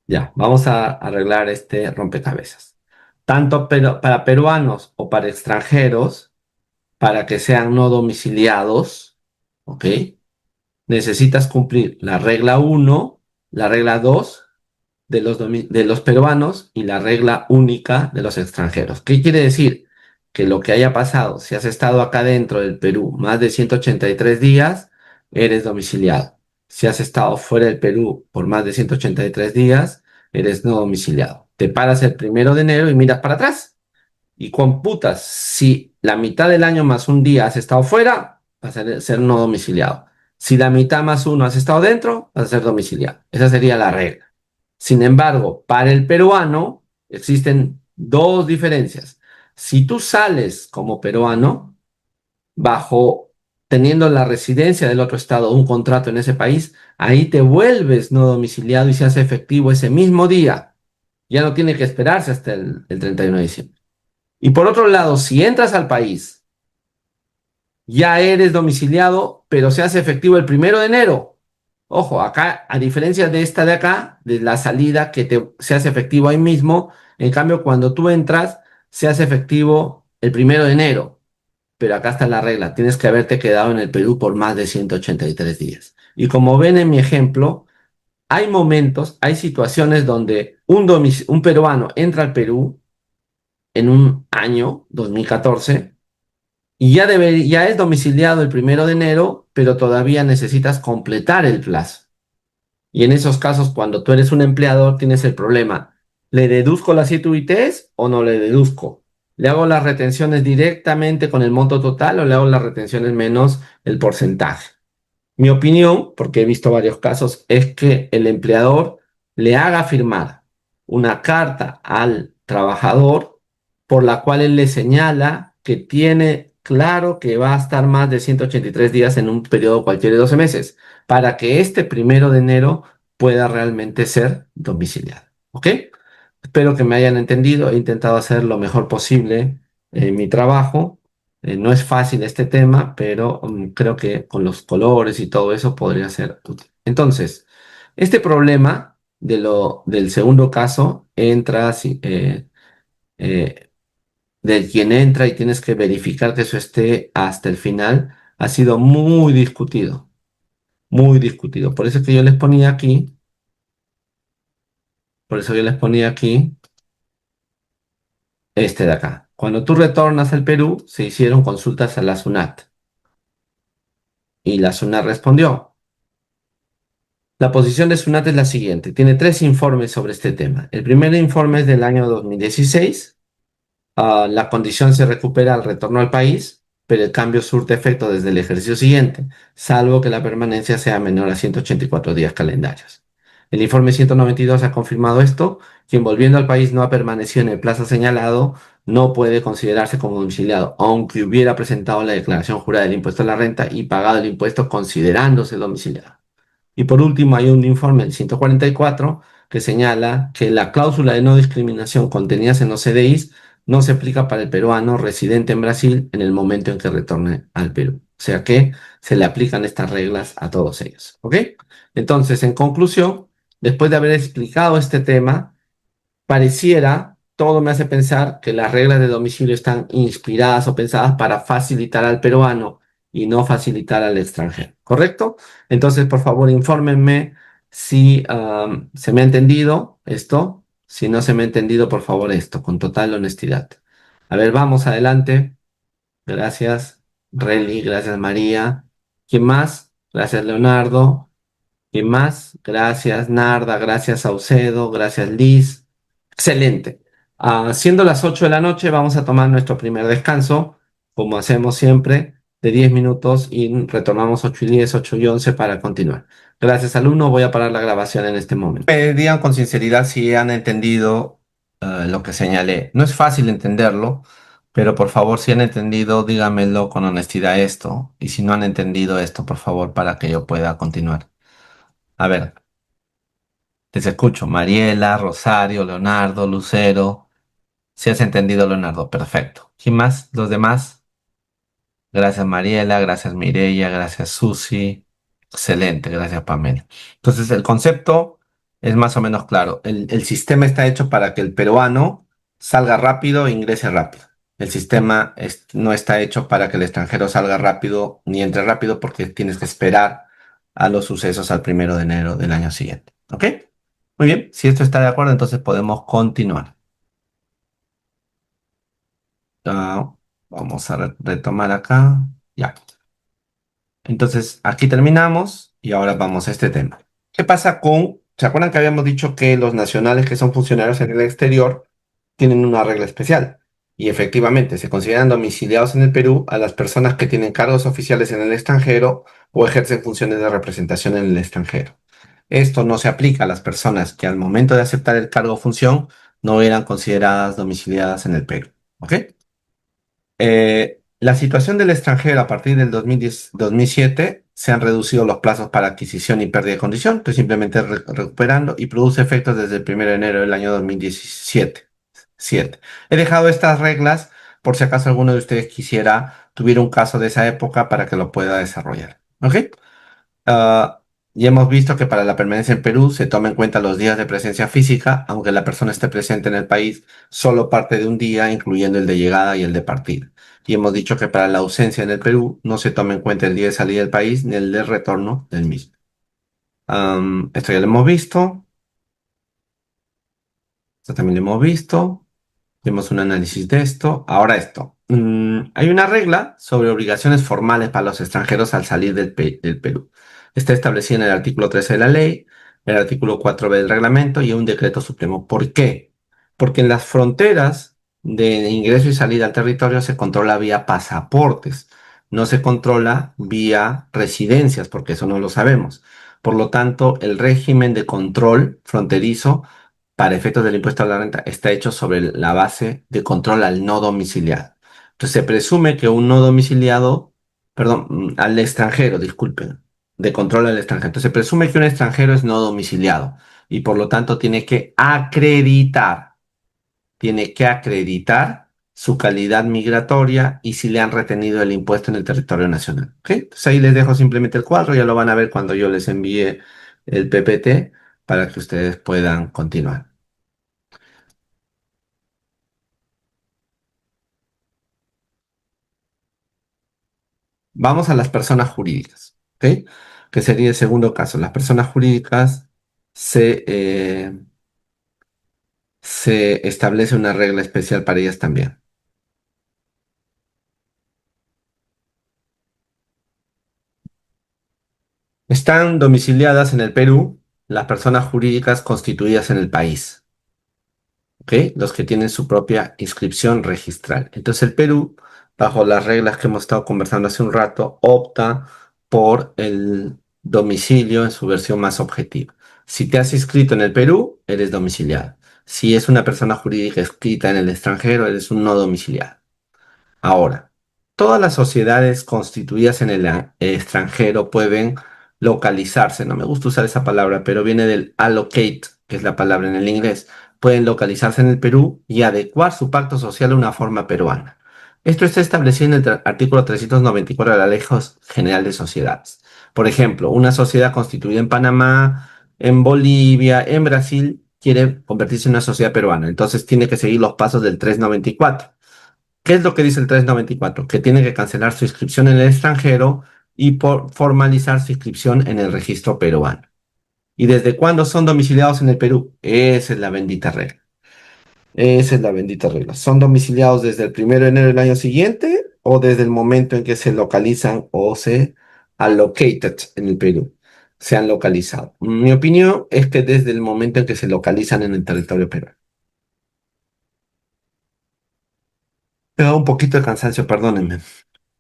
Ya, vamos a arreglar este rompecabezas. Tanto para peruanos o para extranjeros, para que sean no domiciliados, ¿ok? Necesitas cumplir la regla uno, la regla 2 de los peruanos y la regla única de los extranjeros. ¿Qué quiere decir? Que lo que haya pasado, si has estado acá dentro del Perú más de 183 días, eres domiciliado. Si has estado fuera del Perú por más de 183 días, eres no domiciliado. Te paras el 1 de enero y miras para atrás y computas si la mitad del año más un día has estado fuera, vas a ser no domiciliado. Si la mitad más uno has estado dentro, vas a ser domiciliado. Esa sería la regla. Sin embargo, para el peruano existen dos diferencias. Si tú sales como peruano, bajo teniendo la residencia del otro estado, un contrato en ese país, ahí te vuelves no domiciliado y se hace efectivo ese mismo día. Ya no tiene que esperarse hasta el 31 de diciembre. Y por otro lado, si entras al país, ya eres domiciliado, pero se hace efectivo el 1 de enero. Ojo, acá, a diferencia de esta de acá, de la salida que se hace efectivo ahí mismo, en cambio, cuando tú entras, se hace efectivo el 1 de enero. Pero acá está la regla, tienes que haberte quedado en el Perú por más de 183 días. Y como ven en mi ejemplo, hay momentos, hay situaciones donde un peruano entra al Perú en un año, 2014, y ya es domiciliado el 1 de enero, pero todavía necesitas completar el plazo. Y en esos casos, cuando tú eres un empleador, tienes el problema. ¿Le deduzco las 7 UITs o no le deduzco? ¿Le hago las retenciones directamente con el monto total o le hago las retenciones menos el porcentaje? Mi opinión, porque he visto varios casos, es que el empleador le haga firmar una carta al trabajador por la cual él le señala que tiene claro que va a estar más de 183 días en un periodo cualquiera de 12 meses, para que este 1 de enero pueda realmente ser domiciliado. ¿Ok? Espero que me hayan entendido. He intentado hacer lo mejor posible en mi trabajo. No es fácil este tema, pero creo que con los colores y todo eso podría ser útil. Entonces, este problema del segundo caso entra, eh, del quien entra y tienes que verificar que eso esté hasta el final, ha sido muy discutido, muy discutido. Por eso es que yo les ponía aquí, por eso yo les ponía aquí este de acá. Cuando tú retornas al Perú, se hicieron consultas a la SUNAT y la SUNAT respondió. La posición de SUNAT es la siguiente. Tiene 3 informes sobre este tema. El primer informe es del año 2016. La condición se recupera al retorno al país, pero el cambio surte efecto desde el ejercicio siguiente, salvo que la permanencia sea menor a 184 días calendarios. El informe 192 ha confirmado esto. Quien volviendo al país no ha permanecido en el plazo señalado no puede considerarse como domiciliado, aunque hubiera presentado la declaración jurada del impuesto a la renta y pagado el impuesto considerándose domiciliado. Y por último, hay un informe, el 144, que señala que la cláusula de no discriminación contenida en los CDIs no se aplica para el peruano residente en Brasil en el momento en que retorne al Perú. O sea que se le aplican estas reglas a todos ellos. ¿Ok? Entonces, en conclusión, después de haber explicado este tema, pareciera, todo me hace pensar que las reglas de domicilio están inspiradas o pensadas para facilitar al peruano y no facilitar al extranjero, ¿correcto? Entonces, por favor, infórmenme si se me ha entendido esto, si no se me ha entendido, por favor, esto, con total honestidad. A ver, vamos adelante. Gracias, Relly, gracias, María. ¿Quién más? Gracias, Leonardo. ¿Quién más? Gracias, Narda, gracias, Saucedo, gracias, Liz. Excelente. Siendo las 8 de la noche, vamos a tomar nuestro primer descanso, como hacemos siempre, de 10 minutos y retomamos 8:10, 8:11 para continuar. Gracias, alumno. Voy a parar la grabación en este momento. Digan con sinceridad si han entendido lo que señalé. No es fácil entenderlo, pero por favor, si han entendido, díganmelo con honestidad esto. Y si no han entendido esto, por favor, para que yo pueda continuar. A ver, les escucho. Mariela, Rosario, Leonardo, Lucero. Si has entendido, Leonardo, perfecto. ¿Quién más? ¿Los demás? Gracias, Mariela, gracias, Mireia, gracias, Susi. Excelente, gracias, Pamela. Entonces, el concepto es más o menos claro. El sistema está hecho para que el peruano salga rápido e ingrese rápido. El sistema no está hecho para que el extranjero salga rápido ni entre rápido porque tienes que esperar a los sucesos al 1 de enero del año siguiente. ¿Ok? Muy bien, si esto está de acuerdo, entonces podemos continuar. Ah, vamos a retomar acá. Ya. Entonces, aquí terminamos y ahora vamos a este tema. ¿Qué pasa con... ¿Se acuerdan que habíamos dicho que los nacionales que son funcionarios en el exterior tienen una regla especial? Y efectivamente, se consideran domiciliados en el Perú a las personas que tienen cargos oficiales en el extranjero o ejercen funciones de representación en el extranjero. Esto no se aplica a las personas que al momento de aceptar el cargo o función no eran consideradas domiciliadas en el Perú. ¿Ok? La situación del extranjero a partir del 2010, 2007 se han reducido los plazos para adquisición y pérdida de condición, estoy simplemente recuperando y produce efectos desde el 1 de enero del año 2017. He dejado estas reglas por si acaso alguno de ustedes tuviera un caso de esa época para que lo pueda desarrollar. ¿Ok? Ah, y hemos visto que para la permanencia en Perú se toma en cuenta los días de presencia física, aunque la persona esté presente en el país solo parte de un día, incluyendo el de llegada y el de partida. Y hemos dicho que para la ausencia en el Perú no se toma en cuenta el día de salida del país ni el de retorno del mismo. Esto ya lo hemos visto, esto también lo hemos visto. Hicimos un análisis de esto. Ahora esto. Hay una regla sobre obligaciones formales para los extranjeros al salir del Perú. Está establecida en el artículo 13 de la ley, el artículo 4b del reglamento y un decreto supremo. ¿Por qué? Porque en las fronteras de ingreso y salida al territorio se controla vía pasaportes, no se controla vía residencias, porque eso no lo sabemos. Por lo tanto, el régimen de control fronterizo para efectos del impuesto a la renta está hecho sobre la base de control al no domiciliado. Entonces se presume que un no domiciliado, perdón, al extranjero, disculpen, de control al extranjero. Entonces se presume que un extranjero es no domiciliado y por lo tanto tiene que acreditar su calidad migratoria y si le han retenido el impuesto en el territorio nacional. ¿Ok? Entonces ahí les dejo simplemente el cuadro, ya lo van a ver cuando yo les envíe el PPT para que ustedes puedan continuar. Vamos a las personas jurídicas, ¿ok? Que sería el segundo caso. Las personas jurídicas se establece una regla especial para ellas también. Están domiciliadas en el Perú las personas jurídicas constituidas en el país. ¿Ok? Los que tienen su propia inscripción registral. Entonces el Perú, bajo las reglas que hemos estado conversando hace un rato, opta por el domicilio en su versión más objetiva. Si te has inscrito en el Perú, eres domiciliado. Si es una persona jurídica escrita en el extranjero, eres un no domiciliado. Ahora, todas las sociedades constituidas en el extranjero pueden localizarse. No me gusta usar esa palabra, pero viene del allocate, que es la palabra en el inglés. Pueden localizarse en el Perú y adecuar su pacto social a una forma peruana. Esto está establecido en el artículo 394 de la Ley General de Sociedades. Por ejemplo, una sociedad constituida en Panamá, en Bolivia, en Brasil, quiere convertirse en una sociedad peruana. Entonces tiene que seguir los pasos del 394. ¿Qué es lo que dice el 394? Que tiene que cancelar su inscripción en el extranjero y formalizar su inscripción en el registro peruano. ¿Y desde cuándo son domiciliados en el Perú? Esa es la bendita regla. Esa es la bendita regla. ¿Son domiciliados desde el 1 de enero del año siguiente o desde el momento en que se localizan o se allocated en el Perú? Se han localizado. Mi opinión es que desde el momento en que se localizan en el territorio peruano. Me da un poquito de cansancio, perdónenme.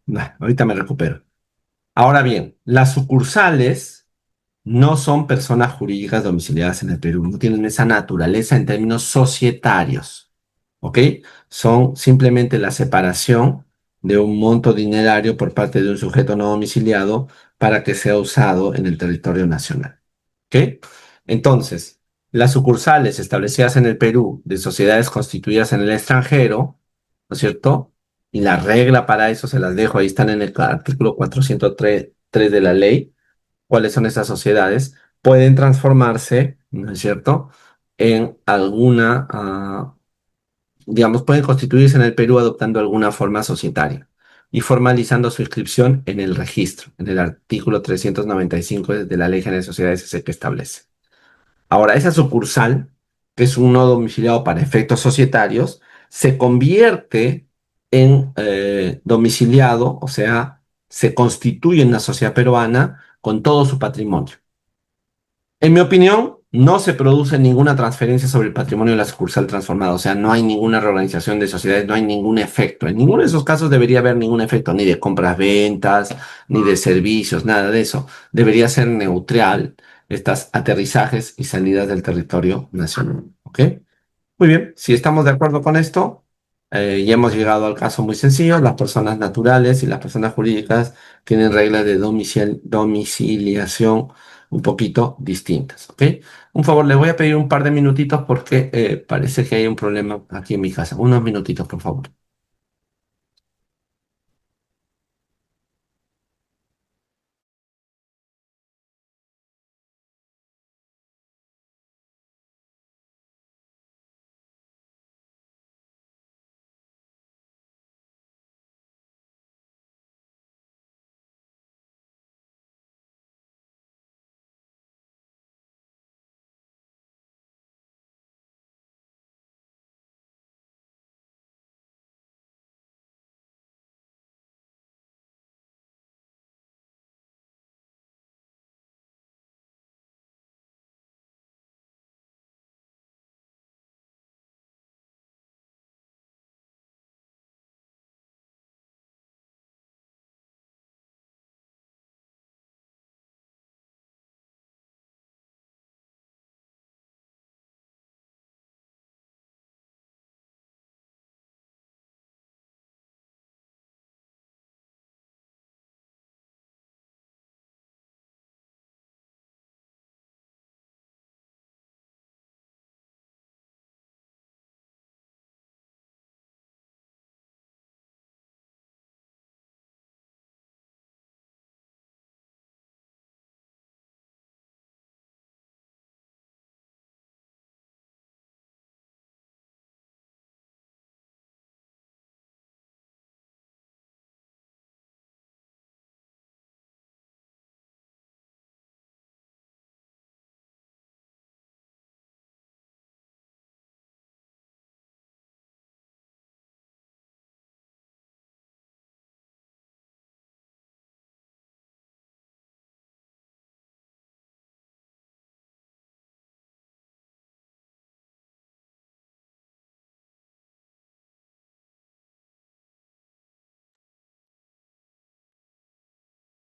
Nah, ahorita me recupero. Ahora bien, las sucursales no son personas jurídicas domiciliadas en el Perú, no tienen esa naturaleza en términos societarios, ¿ok? Son simplemente la separación de un monto dinerario por parte de un sujeto no domiciliado para que sea usado en el territorio nacional, ¿ok? Entonces, las sucursales establecidas en el Perú de sociedades constituidas en el extranjero, ¿no es cierto? Y la regla para eso se las dejo, ahí están en el artículo 403 de la ley cuáles son esas sociedades, pueden transformarse, ¿no es cierto?, en alguna, digamos, pueden constituirse en el Perú adoptando alguna forma societaria y formalizando su inscripción en el registro, en el artículo 395 de la Ley General de Sociedades es el que establece. Ahora, esa sucursal, que es un no domiciliado para efectos societarios, se convierte en domiciliado, o sea, se constituye en una sociedad peruana con todo su patrimonio. En mi opinión, no se produce ninguna transferencia sobre el patrimonio de la sucursal transformada, o sea, no hay ninguna reorganización de sociedades, no hay ningún efecto. En ninguno de esos casos debería haber ningún efecto, ni de compras-ventas, ni de servicios, nada de eso. Debería ser neutral estas aterrizajes y salidas del territorio nacional. ¿Ok? Muy bien, si estamos de acuerdo con esto, ya hemos llegado al caso muy sencillo. Las personas naturales y las personas jurídicas tienen reglas de domiciliación un poquito distintas. ¿Ok? Un favor, le voy a pedir un par de minutitos porque parece que hay un problema aquí en mi casa. Unos minutitos, por favor.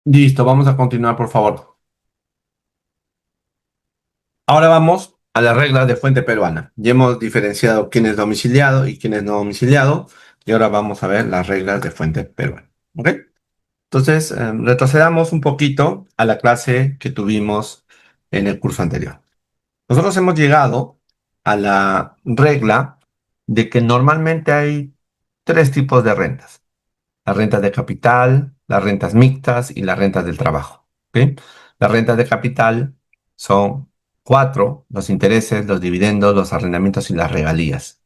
Listo, vamos a continuar, por favor. Ahora vamos a las reglas de fuente peruana. Ya hemos diferenciado quién es domiciliado y quién es no domiciliado. Y ahora vamos a ver las reglas de fuente peruana. ¿Ok? Entonces, retrocedamos un poquito a la clase que tuvimos en el curso anterior. Nosotros hemos llegado a la regla de que normalmente hay tres tipos de rentas: las rentas de capital, las rentas mixtas y las rentas del trabajo. ¿Ok? Las rentas de capital son cuatro: los intereses, los dividendos, los arrendamientos y las regalías.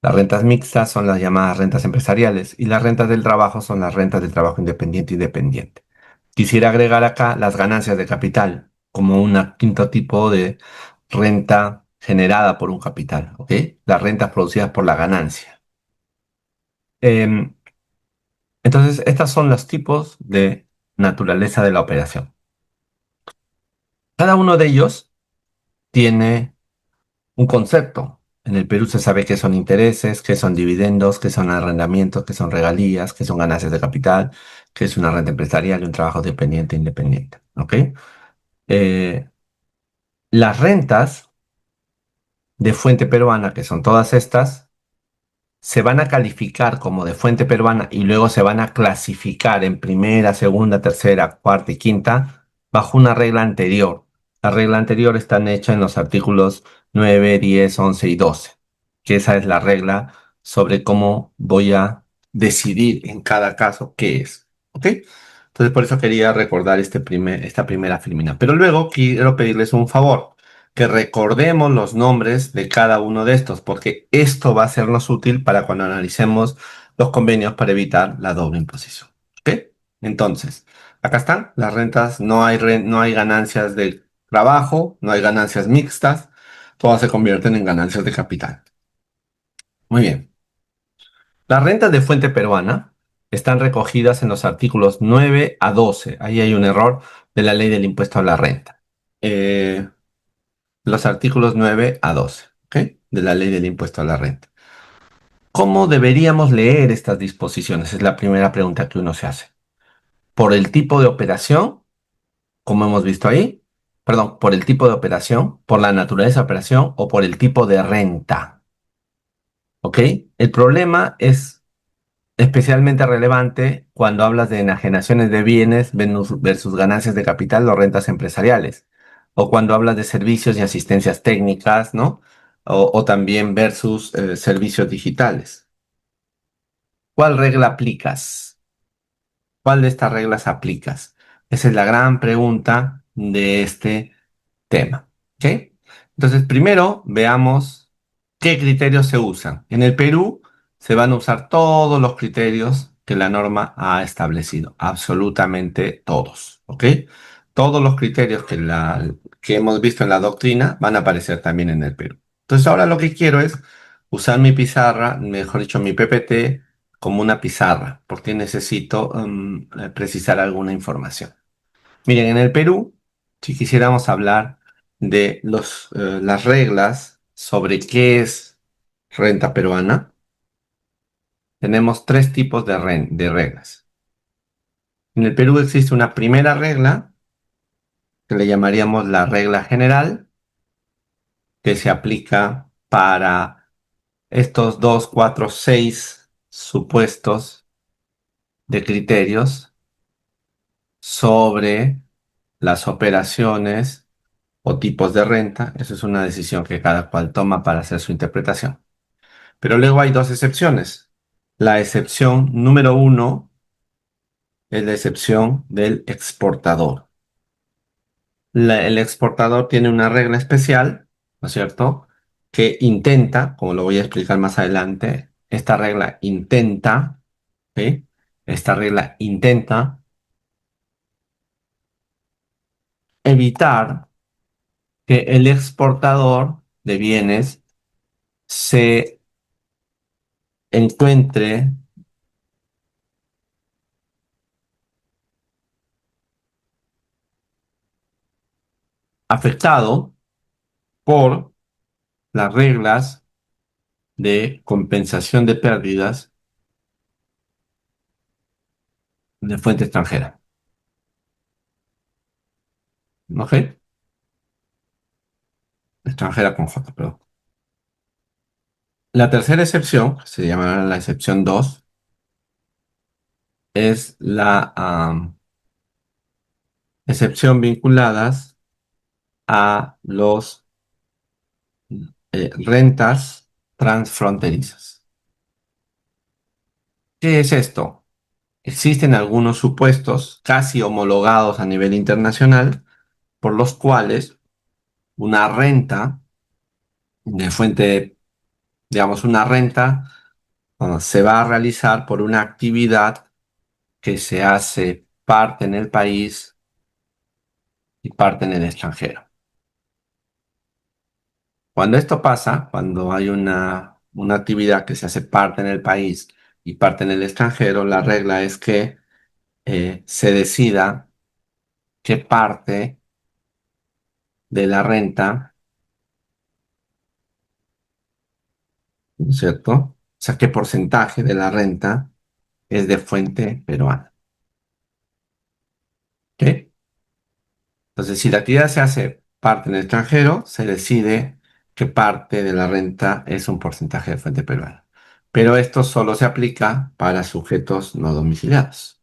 Las rentas mixtas son las llamadas rentas empresariales y las rentas del trabajo son las rentas del trabajo independiente y dependiente. Quisiera agregar acá las ganancias de capital como un quinto tipo de renta generada por un capital, ¿ok? Las rentas producidas por la ganancia. Em, entonces, estos son los tipos de naturaleza de la operación. Cada uno de ellos tiene un concepto. En el Perú se sabe qué son intereses, qué son dividendos, qué son arrendamientos, qué son regalías, qué son ganancias de capital, qué es una renta empresarial y un trabajo dependiente e independiente, ¿ok? Eh, las rentas de fuente peruana, que son todas estas, se van a calificar como de fuente peruana y luego se van a clasificar en primera, segunda, tercera, cuarta y quinta bajo una regla anterior. La regla anterior está hecha en los artículos 9, 10, 11 y 12, que esa es la regla sobre cómo voy a decidir en cada caso qué es. ¿Ok? Entonces por eso quería recordar esta primera filmina. Pero luego quiero pedirles un favor: que recordemos los nombres de cada uno de estos, porque esto va a sernos útil para cuando analicemos los convenios para evitar la doble imposición. ¿Ok? Entonces, acá están las rentas. No hay ganancias de trabajo, no hay ganancias mixtas, todas se convierten en ganancias de capital. Muy bien. Las rentas de fuente peruana están recogidas en los artículos 9 a 12. Ahí hay un error de la ley del impuesto a la renta. Eh, los artículos 9 a 12, ¿ok? De la ley del impuesto a la renta. ¿Cómo deberíamos leer estas disposiciones? Es la primera pregunta que uno se hace. ¿Por el tipo de operación, como hemos visto ahí? Perdón, ¿por el tipo de operación, por la naturaleza de operación o por el tipo de renta? ¿Ok? El problema es especialmente relevante cuando hablas de enajenaciones de bienes versus ganancias de capital o rentas empresariales, o cuando hablas de servicios y asistencias técnicas, ¿no? O también versus servicios digitales. ¿Cuál regla aplicas? ¿Cuál de estas reglas aplicas? Esa es la gran pregunta de este tema. ¿Ok? Entonces, primero veamos qué criterios se usan. En el Perú se van a usar todos los criterios que la norma ha establecido, absolutamente todos. ¿Ok? Todos los criterios que hemos visto en la doctrina van a aparecer también en el Perú. Entonces, ahora lo que quiero es usar mi pizarra, mejor dicho, mi PPT, como una pizarra, porque necesito precisar alguna información. Miren, en el Perú, si quisiéramos hablar de las reglas sobre qué es renta peruana, tenemos tres tipos de reglas. En el Perú existe una primera regla, que le llamaríamos la regla general, que se aplica para estos dos, cuatro, seis supuestos de criterios sobre las operaciones o tipos de renta. Eso es una decisión que cada cual toma para hacer su interpretación. Pero luego hay dos excepciones. La excepción número uno es la excepción del exportador. El exportador tiene una regla especial, ¿no es cierto?, que intenta, como lo voy a explicar más adelante, esta regla intenta, ¿sí? Esta regla intenta evitar que el exportador de bienes se encuentre afectado por las reglas de compensación de pérdidas de fuente extranjera. ¿Ok? Extranjera con J, perdón. La tercera excepción, que se llama la excepción 2, es la excepción vinculadas a los rentas transfronterizas. ¿Qué es esto? Existen algunos supuestos casi homologados a nivel internacional por los cuales una renta de fuente, digamos, una renta se va a realizar por una actividad que se hace parte en el país y parte en el extranjero. Cuando esto pasa, cuando hay una actividad que se hace parte en el país y parte en el extranjero, la regla es que se decida qué parte de la renta, ¿no es cierto? O sea, qué porcentaje de la renta es de fuente peruana. ¿Ok? Entonces, si la actividad se hace parte en el extranjero, se decide qué parte de la renta es un porcentaje de fuente peruana. Pero esto solo se aplica para sujetos no domiciliados,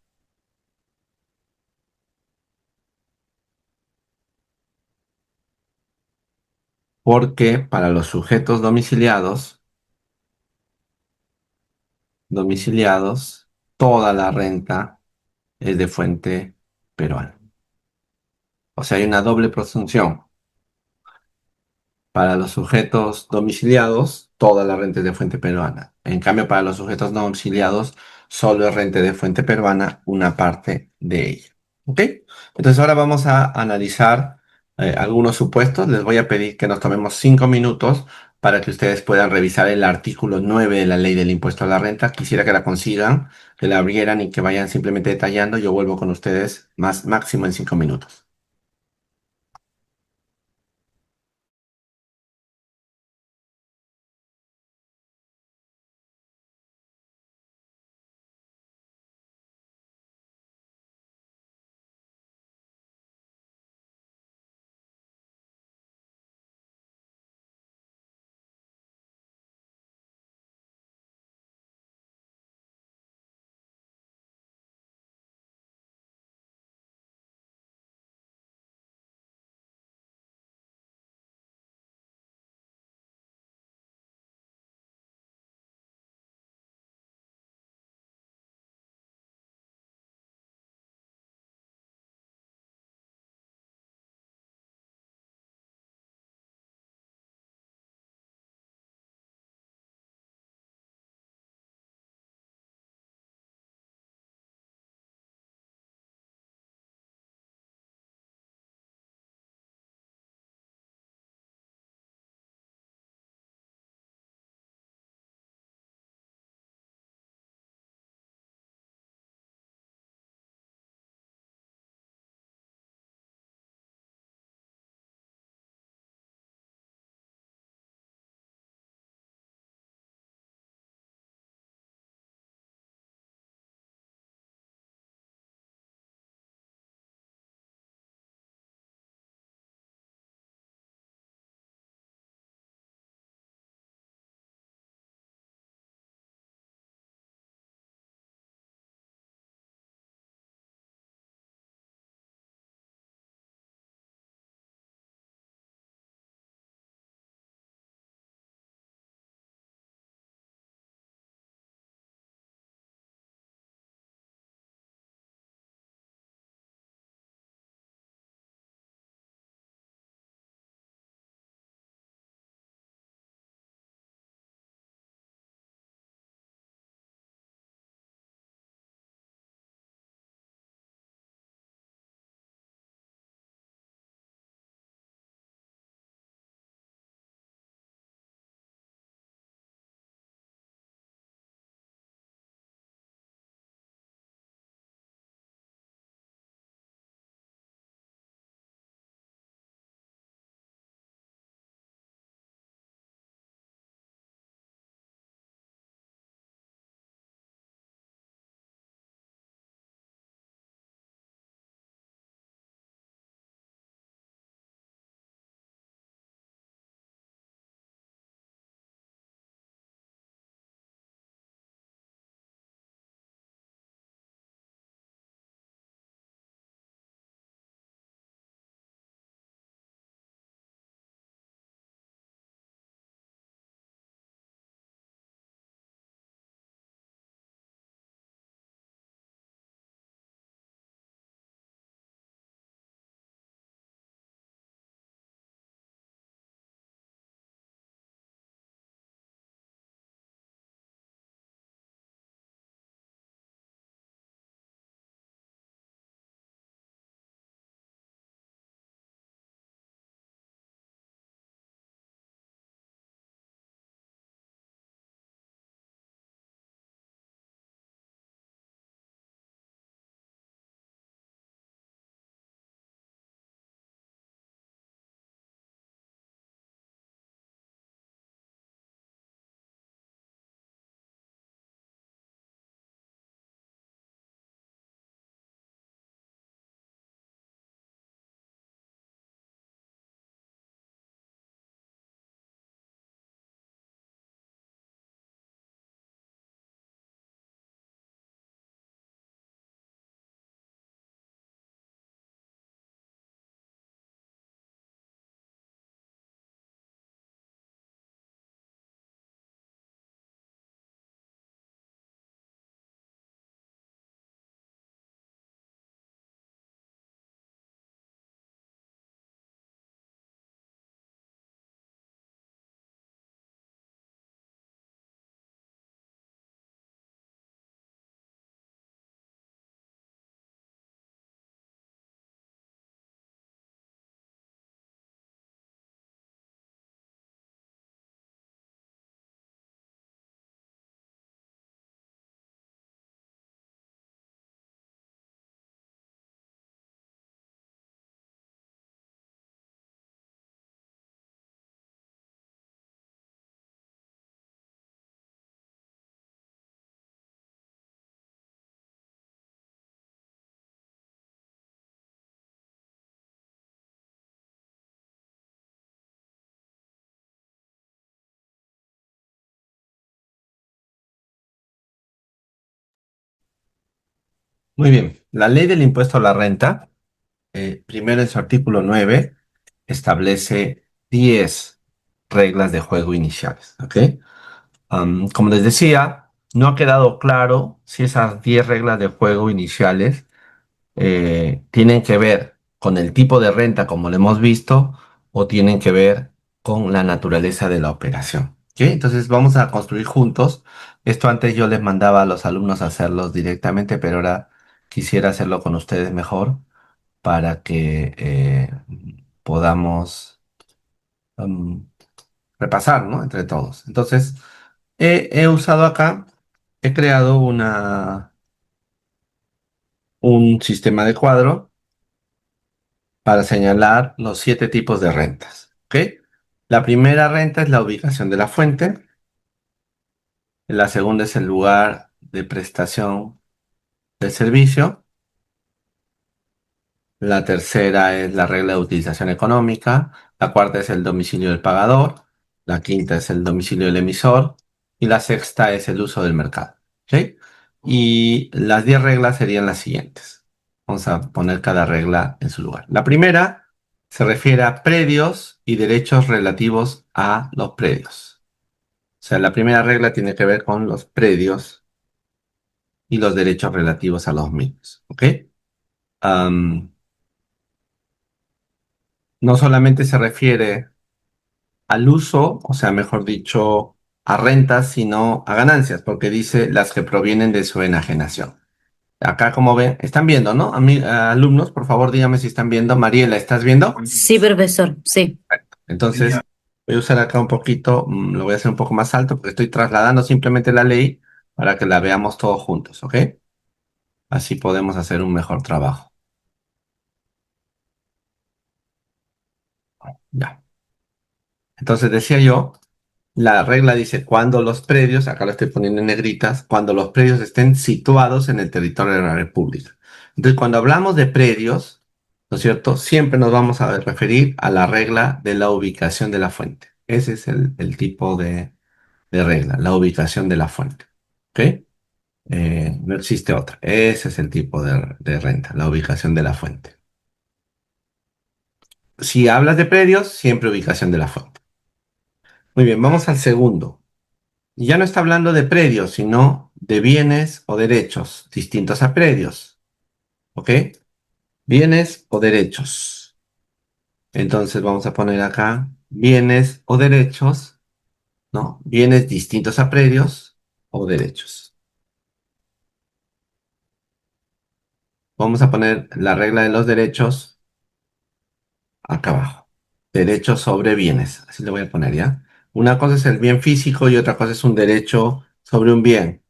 porque para los sujetos domiciliados, toda la renta es de fuente peruana. O sea, hay una doble presunción. Para los sujetos domiciliados, toda la renta es de fuente peruana. En cambio, para los sujetos no domiciliados, solo es renta de fuente peruana una parte de ella. ¿Ok? Entonces ahora vamos a analizar algunos supuestos. Les voy a pedir que nos tomemos 5 minutos para que ustedes puedan revisar el artículo 9 de la ley del impuesto a la renta. Quisiera que la consigan, que la abrieran y que vayan simplemente detallando. Yo vuelvo con ustedes máximo en 5 minutos. Muy bien. La ley del impuesto a la renta, primero en su artículo 9, establece 10 reglas de juego iniciales. ¿Ok? Como les decía, no ha quedado claro si esas 10 reglas de juego iniciales tienen que ver con el tipo de renta, como lo hemos visto, o tienen que ver con la naturaleza de la operación. ¿Ok? Entonces vamos a construir juntos. Esto antes yo les mandaba a los alumnos a hacerlos directamente, pero ahora quisiera hacerlo con ustedes mejor para que podamos um, repasar, ¿no? Entre todos. Entonces, he usado acá, he creado un sistema de cuadro para señalar los 7 tipos de rentas. ¿Ok? La primera renta es la ubicación de la fuente. La segunda es el lugar de prestación del servicio. La tercera es la regla de utilización económica. La cuarta es el domicilio del pagador. La quinta es el domicilio del emisor. Y la sexta es el uso del mercado. ¿Ok? Y las 10 reglas serían las siguientes. Vamos a poner cada regla en su lugar. La primera se refiere a predios y derechos relativos a los predios. O sea, la primera regla tiene que ver con los predios y los derechos relativos a los mismos. ¿Ok? Am, no solamente se refiere al uso, o sea, mejor dicho, a rentas, sino a ganancias, porque dice las que provienen de su enajenación. Acá, como ven, están viendo, ¿no? Alumnos, por favor, dígame si están viendo. Mariela, ¿estás viendo? Sí, profesor, sí. Entonces, voy a usar acá un poquito, lo voy a hacer un poco más alto, porque estoy trasladando simplemente la ley para que la veamos todos juntos, ¿ok? Así podemos hacer un mejor trabajo. Ya. Entonces, decía yo. La regla dice cuando los predios, acá lo estoy poniendo en negritas, cuando los predios estén situados en el territorio de la República. Entonces, cuando hablamos de predios, ¿no es cierto? Siempre nos vamos a referir a la regla de la ubicación de la fuente. Ese es el tipo de regla, la ubicación de la fuente. ¿Ok? No existe otra. Ese es el tipo de renta, la ubicación de la fuente. Si hablas de predios, siempre ubicación de la fuente. Muy bien, vamos al segundo. Y ya no está hablando de predios, sino de bienes o derechos distintos a predios. ¿Ok? Bienes o derechos. Entonces vamos a poner acá bienes o derechos, ¿no? Bienes distintos a predios o derechos. Vamos a poner la regla de los derechos acá abajo. Derechos sobre bienes. Así le voy a poner, ¿ya? Una cosa es el bien físico y otra cosa es un derecho sobre un bien.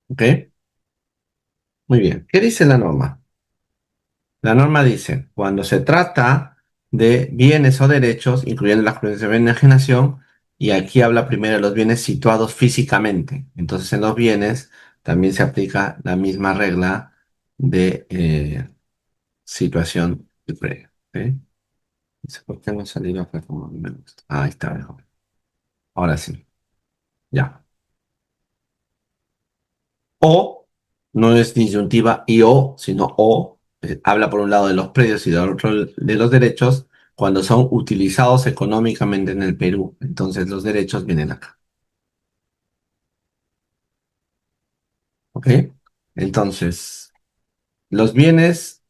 ¿Ok? Muy bien. ¿Qué dice la norma? La norma dice, cuando se trata de bienes o derechos, incluyendo las propiedades de enajenación, y aquí habla primero de los bienes situados físicamente. Entonces, en los bienes también se aplica la misma regla de situación de previa. ¿Ok? Dice, ¿por qué no salió acá como a mí me gusta? Ah, ahí está, mejor. Ahora sí, ya. O no es disyuntiva y o, sino o, habla por un lado de los predios y del otro de los derechos cuando son utilizados económicamente en el Perú. Entonces los derechos vienen acá. ¿Ok? Entonces, los bienes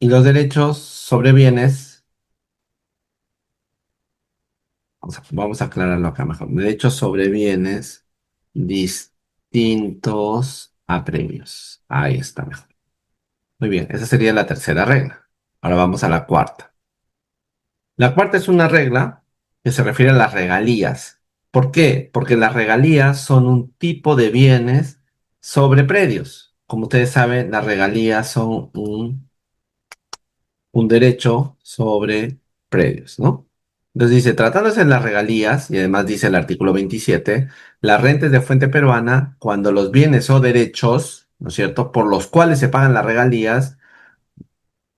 y los derechos sobre bienes, vamos a aclararlo acá mejor. Derechos sobre bienes distintos a predios. Ahí está mejor. Muy bien, esa sería la tercera regla. Ahora vamos a la cuarta. La cuarta es una regla que se refiere a las regalías. ¿Por qué? Porque las regalías son un tipo de bienes sobre predios. Como ustedes saben, las regalías son un derecho sobre predios, ¿no? Entonces dice, tratándose de las regalías, y además dice el artículo 27, la renta es de fuente peruana cuando los bienes o derechos, ¿no es cierto?, por los cuales se pagan las regalías,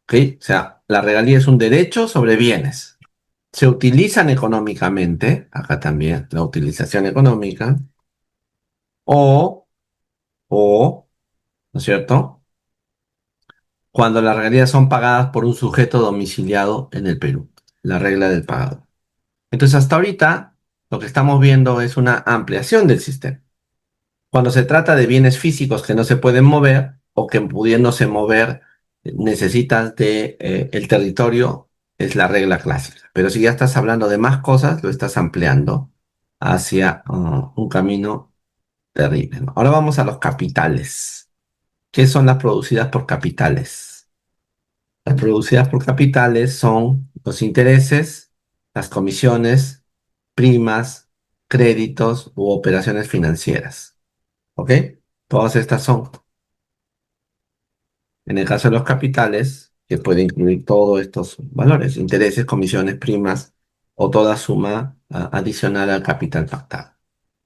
¿ok? O sea, la regalía es un derecho sobre bienes. Se utilizan económicamente, acá también la utilización económica, O, o, ¿no es cierto? Cuando las regalías son pagadas por un sujeto domiciliado en el Perú. La regla del pagador. Entonces, hasta ahorita, lo que estamos viendo es una ampliación del sistema. Cuando se trata de bienes físicos que no se pueden mover o que pudiéndose mover necesitas de el territorio, es la regla clásica. Pero si ya estás hablando de más cosas, lo estás ampliando hacia un camino terrible, ¿no? Ahora vamos a los capitales. ¿Qué son las producidas por capitales? Las producidas por capitales son los intereses, las comisiones, primas, créditos u operaciones financieras. ¿Ok? Todas estas son, en el caso de los capitales, que puede incluir todos estos valores, intereses, comisiones, primas o toda suma adicional al capital pactado.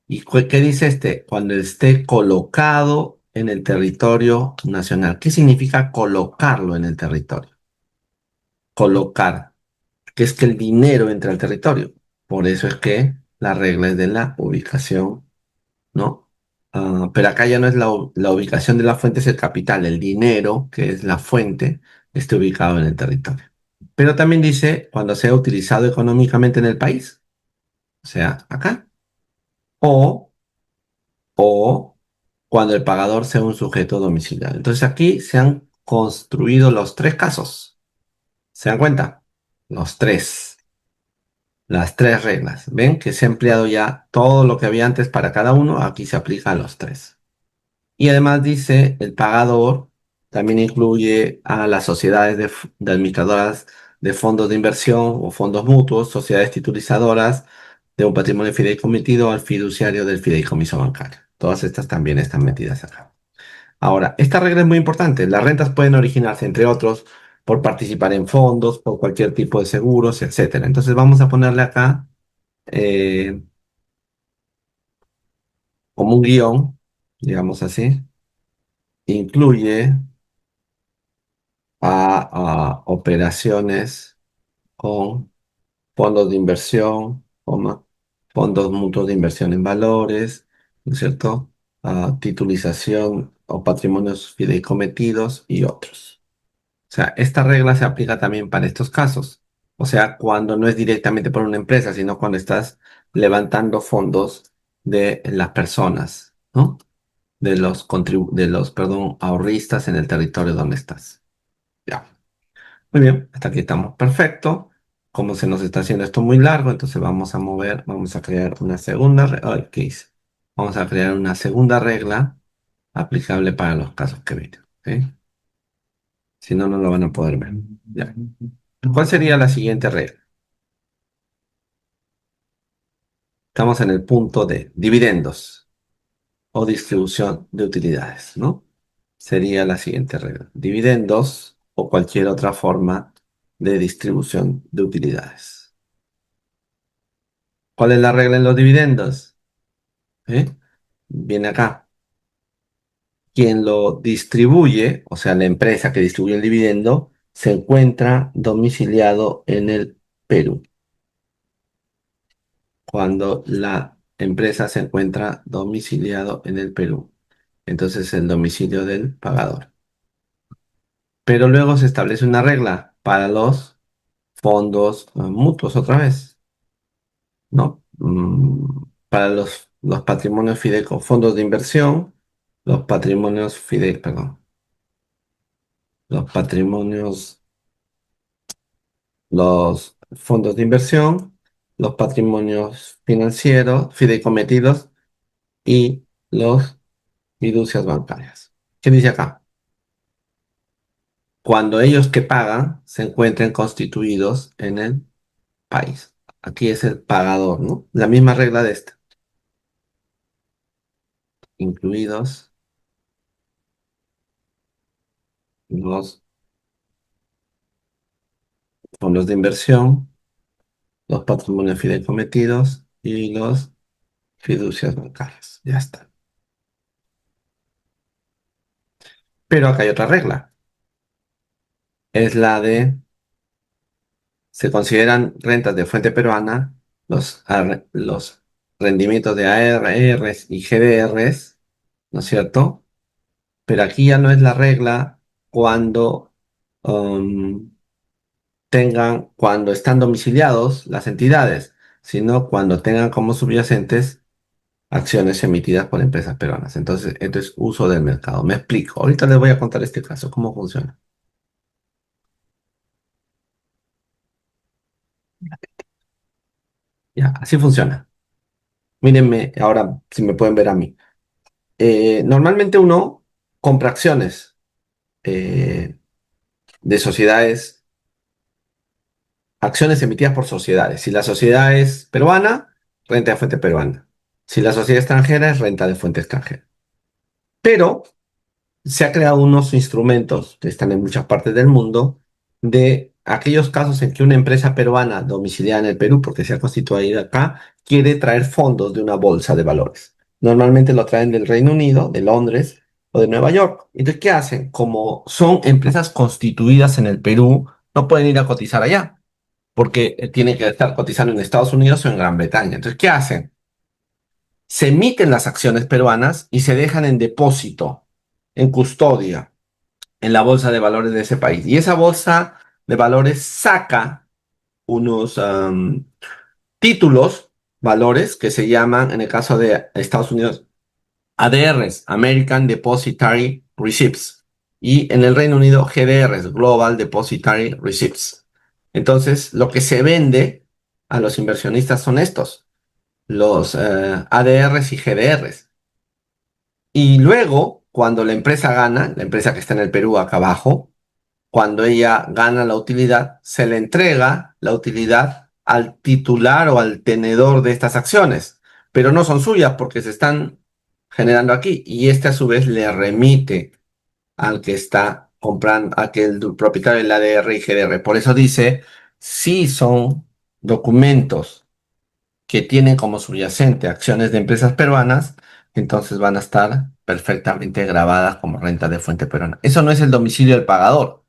¿Y qué dice este? Cuando esté colocado en el territorio nacional. ¿Qué significa colocarlo en el territorio? Colocar, que es que el dinero entra al territorio. Por eso es que la regla es de la ubicación, ¿no? Pero acá ya no es la ubicación de la fuente, es el capital, el dinero, que es la fuente, esté ubicado en el territorio. Pero también dice cuando sea utilizado económicamente en el país, o sea, acá, o, o cuando el pagador sea un sujeto domiciliario. Entonces aquí se han construido los tres casos. ¿Se dan cuenta? Los tres. Las tres reglas. ¿Ven que se ha empleado ya todo lo que había antes para cada uno? Aquí se aplica a los tres. Y además dice, el pagador también incluye a las sociedades de administradoras de fondos de inversión o fondos mutuos, sociedades titulizadoras de un patrimonio fideicomitido al fiduciario del fideicomiso bancario. Todas estas también están metidas acá. Ahora, esta regla es muy importante. Las rentas pueden originarse, entre otros, por participar en fondos, por cualquier tipo de seguros, etcétera. Entonces vamos a ponerle acá eh, como un guión, digamos así. Incluye a operaciones con fondos de inversión, fondos mutuos de inversión en valores, ¿no es cierto? Titulización o patrimonios fideicometidos y otros. O sea, esta regla se aplica también para estos casos. O sea, cuando no es directamente por una empresa, sino cuando estás levantando fondos de las personas, ¿no? Perdón, ahorristas en el territorio donde estás. Ya. Muy bien, hasta aquí estamos. Perfecto. Como se nos está haciendo esto muy largo, entonces vamos a mover, vamos a crear una segunda regla. ¿Qué hice? Vamos a crear una segunda regla aplicable para los casos que vienen. ¿Ok? Si no, no lo van a poder ver. Ya. ¿Cuál sería la siguiente regla? Estamos en el punto de dividendos o distribución de utilidades, ¿no? Sería la siguiente regla. Dividendos o cualquier otra forma de distribución de utilidades. ¿Cuál es la regla en los dividendos? ¿Eh? Viene acá. Quien lo distribuye, o sea, la empresa que distribuye el dividendo, se encuentra domiciliado en el Perú. Cuando la empresa se encuentra domiciliado en el Perú. Entonces el domicilio del pagador. Pero luego se establece una regla para los fondos mutuos otra vez, ¿no? Para los patrimonios fondos de inversión, perdón, los patrimonios, los fondos de inversión, los patrimonios financieros, fideicommitidos y los fiducias bancarias. ¿Qué dice acá? Cuando ellos que pagan se encuentren constituidos en el país. Aquí es el pagador, ¿no? La misma regla de esta. Incluidos los fondos de inversión, los patrimonios fideicometidos y los fiducias bancarias. Ya está. Pero acá hay otra regla. Es la de, se consideran rentas de fuente peruana los rendimientos de ARRs y GDRs, ¿no es cierto? Pero aquí ya no es la regla cuando um, cuando están domiciliados las entidades, sino cuando tengan como subyacentes acciones emitidas por empresas peruanas. Entonces, esto es uso del mercado. Me explico. Ahorita les voy a contar este caso, cómo funciona. Ya, así funciona. Mírenme ahora si me pueden ver a mí. Normalmente uno compra acciones eh, de sociedades, acciones emitidas por sociedades. Si la sociedad es peruana, renta de fuente peruana. Si la sociedad extranjera es renta de fuente extranjera. Pero se ha creado unos instrumentos que están en muchas partes del mundo de aquellos casos en que una empresa peruana domiciliada en el Perú, porque se ha constituido acá, quiere traer fondos de una bolsa de valores. Normalmente lo traen del Reino Unido, de Londres o de Nueva York. Entonces, ¿qué hacen? Como son empresas constituidas en el Perú, no pueden ir a cotizar allá, porque tienen que estar cotizando en Estados Unidos o en Gran Bretaña. Entonces, ¿qué hacen? Se emiten las acciones peruanas y se dejan en depósito, en custodia en la bolsa de valores de ese país. Y esa bolsa de valores saca unos títulos, valores, que se llaman, en el caso de Estados Unidos, ADRs, American Depositary Receipts. Y en el Reino Unido, GDRs, Global Depositary Receipts. Entonces, lo que se vende a los inversionistas son estos, los ADRs y GDRs. Y luego, cuando la empresa gana, la empresa que está en el Perú acá abajo, cuando ella gana la utilidad, se le entrega la utilidad al titular o al tenedor de estas acciones, pero no son suyas porque se están generando aquí y este a su vez le remite al que está comprando, a que el propietario del ADR y GDR. Por eso dice, si son documentos que tienen como subyacente acciones de empresas peruanas, entonces van a estar perfectamente grabadas como renta de fuente peruana. Eso no es el domicilio del pagador.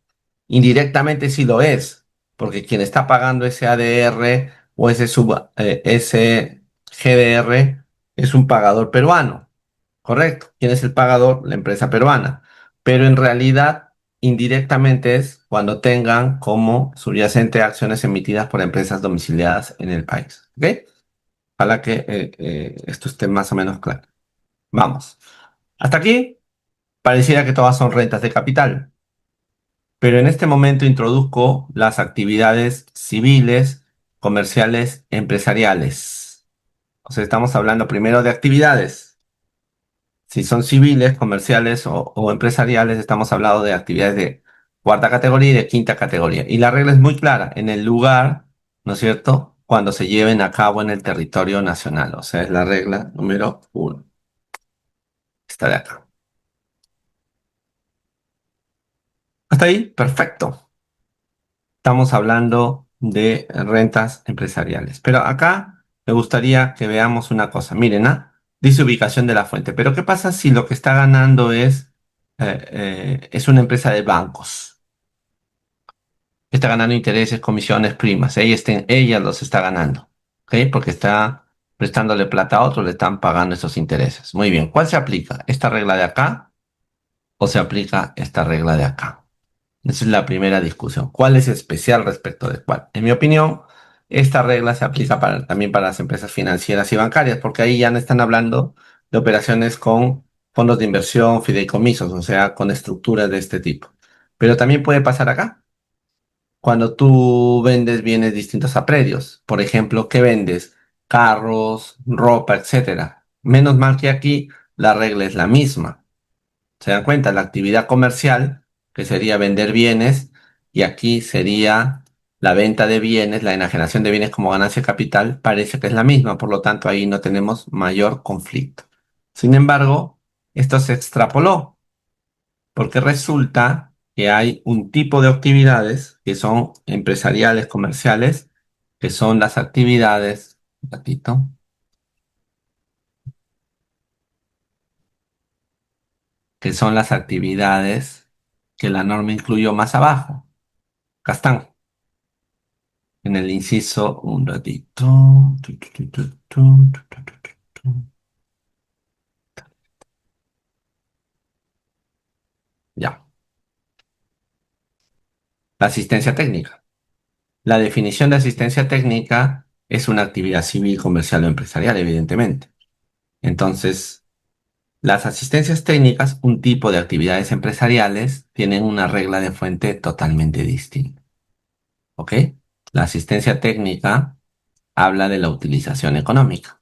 Indirectamente sí lo es, porque quien está pagando ese ADR o ese GDR es un pagador peruano, ¿correcto? ¿Quién es el pagador? La empresa peruana. Pero en realidad, indirectamente es cuando tengan como subyacente acciones emitidas por empresas domiciliadas en el país. ¿Ok? Ojalá que esto esté más o menos claro. Vamos. Hasta aquí pareciera que todas son rentas de capital, pero en este momento introduzco las actividades civiles, comerciales, empresariales. O sea, estamos hablando primero de actividades. Si son civiles, comerciales o empresariales, estamos hablando de actividades de cuarta categoría y de quinta categoría. Y la regla es muy clara, en el lugar, ¿no es cierto? Cuando se lleven a cabo en el territorio nacional. O sea, es la regla número uno. Está de acá. Hasta ahí, perfecto. Estamos hablando de rentas empresariales. Pero acá me gustaría que veamos una cosa. Miren, ¿ah? Dice ubicación de la fuente. Pero ¿qué pasa si lo que está ganando es una empresa de bancos? Está ganando intereses, comisiones, primas. Ella los está ganando. ¿Ok? Porque está prestándole plata a otro, le están pagando esos intereses. Muy bien. ¿Cuál se aplica? ¿Esta regla de acá o se aplica esta regla de acá? Esa es la primera discusión. ¿Cuál es especial respecto de cuál? En mi opinión, esta regla se aplica también para las empresas financieras y bancarias, porque ahí ya no están hablando de operaciones con fondos de inversión, fideicomisos, o sea, con estructuras de este tipo. Pero también puede pasar acá, cuando tú vendes bienes distintos a predios. Por ejemplo, ¿qué vendes? Carros, ropa, etcétera. Menos mal que aquí la regla es la misma. ¿Se dan cuenta? La actividad comercial, que sería vender bienes, y aquí sería la venta de bienes, la enajenación de bienes como ganancia de capital, parece que es la misma, por lo tanto ahí no tenemos mayor conflicto. Sin embargo, esto se extrapoló, porque resulta que hay un tipo de actividades que son empresariales, comerciales, que son las actividades, un ratito, que son las actividades que la norma incluyó más abajo. Acá están. En el inciso, un ratito. Ya. La asistencia técnica. La definición de asistencia técnica es una actividad civil, comercial o empresarial, evidentemente. Entonces, las asistencias técnicas, un tipo de actividades empresariales, tienen una regla de fuente totalmente distinta. ¿Ok? La asistencia técnica habla de la utilización económica,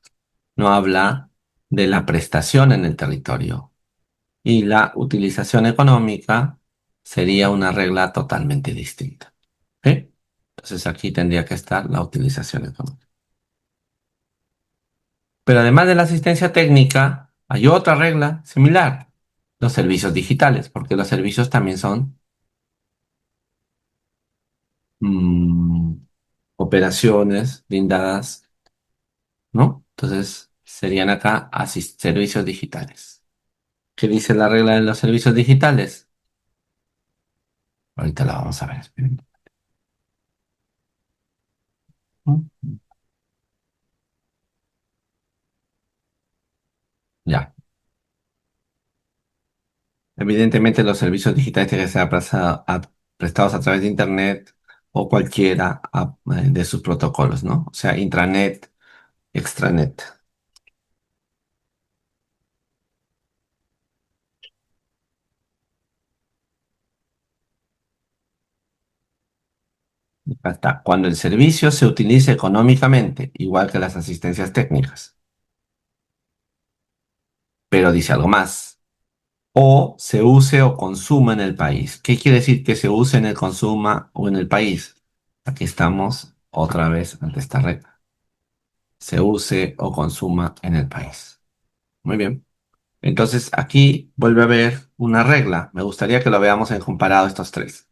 no habla de la prestación en el territorio. Y la utilización económica sería una regla totalmente distinta. ¿Ok? Entonces aquí tendría que estar la utilización económica. Pero además de la asistencia técnica, hay otra regla similar, los servicios digitales, porque los servicios también son mm, operaciones brindadas, ¿no? Entonces serían acá servicios digitales. ¿Qué dice la regla de los servicios digitales? Ahorita la vamos a ver. Esperen. Ya. Evidentemente los servicios digitales tienen que ser prestados a través de Internet o cualquiera de sus protocolos, ¿no? O sea, intranet, extranet. Hasta cuando el servicio se utilice económicamente, igual que las asistencias técnicas, pero dice algo más. O se use o consuma en el país. ¿Qué quiere decir que se use en el consuma o en el país? Aquí estamos otra vez ante esta regla. Se use o consuma en el país. Muy bien. Entonces aquí vuelve a haber una regla. Me gustaría que lo veamos en comparado estos tres.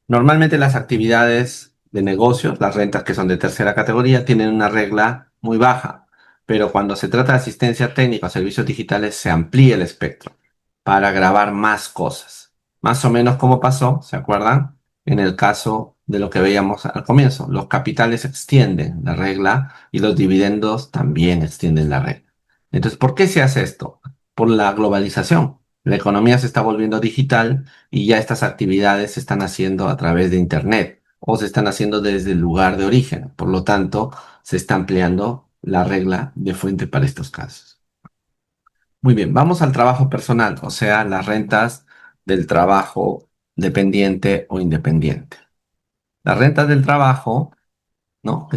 Normalmente las actividades de negocios, las rentas que son de tercera categoría, tienen una regla muy baja, pero cuando se trata de asistencia técnica o servicios digitales se amplía el espectro para grabar más cosas. Más o menos como pasó, ¿se acuerdan? En el caso de lo que veíamos al comienzo, los capitales extienden la regla y los dividendos también extienden la regla. Entonces, ¿por qué se hace esto? Por la globalización. La economía se está volviendo digital y ya estas actividades se están haciendo a través de Internet o se están haciendo desde el lugar de origen. Por lo tanto, se está ampliando la regla de fuente para estos casos. Muy bien, vamos al trabajo personal, o sea, las rentas del trabajo dependiente o independiente. Las rentas del trabajo, ¿no?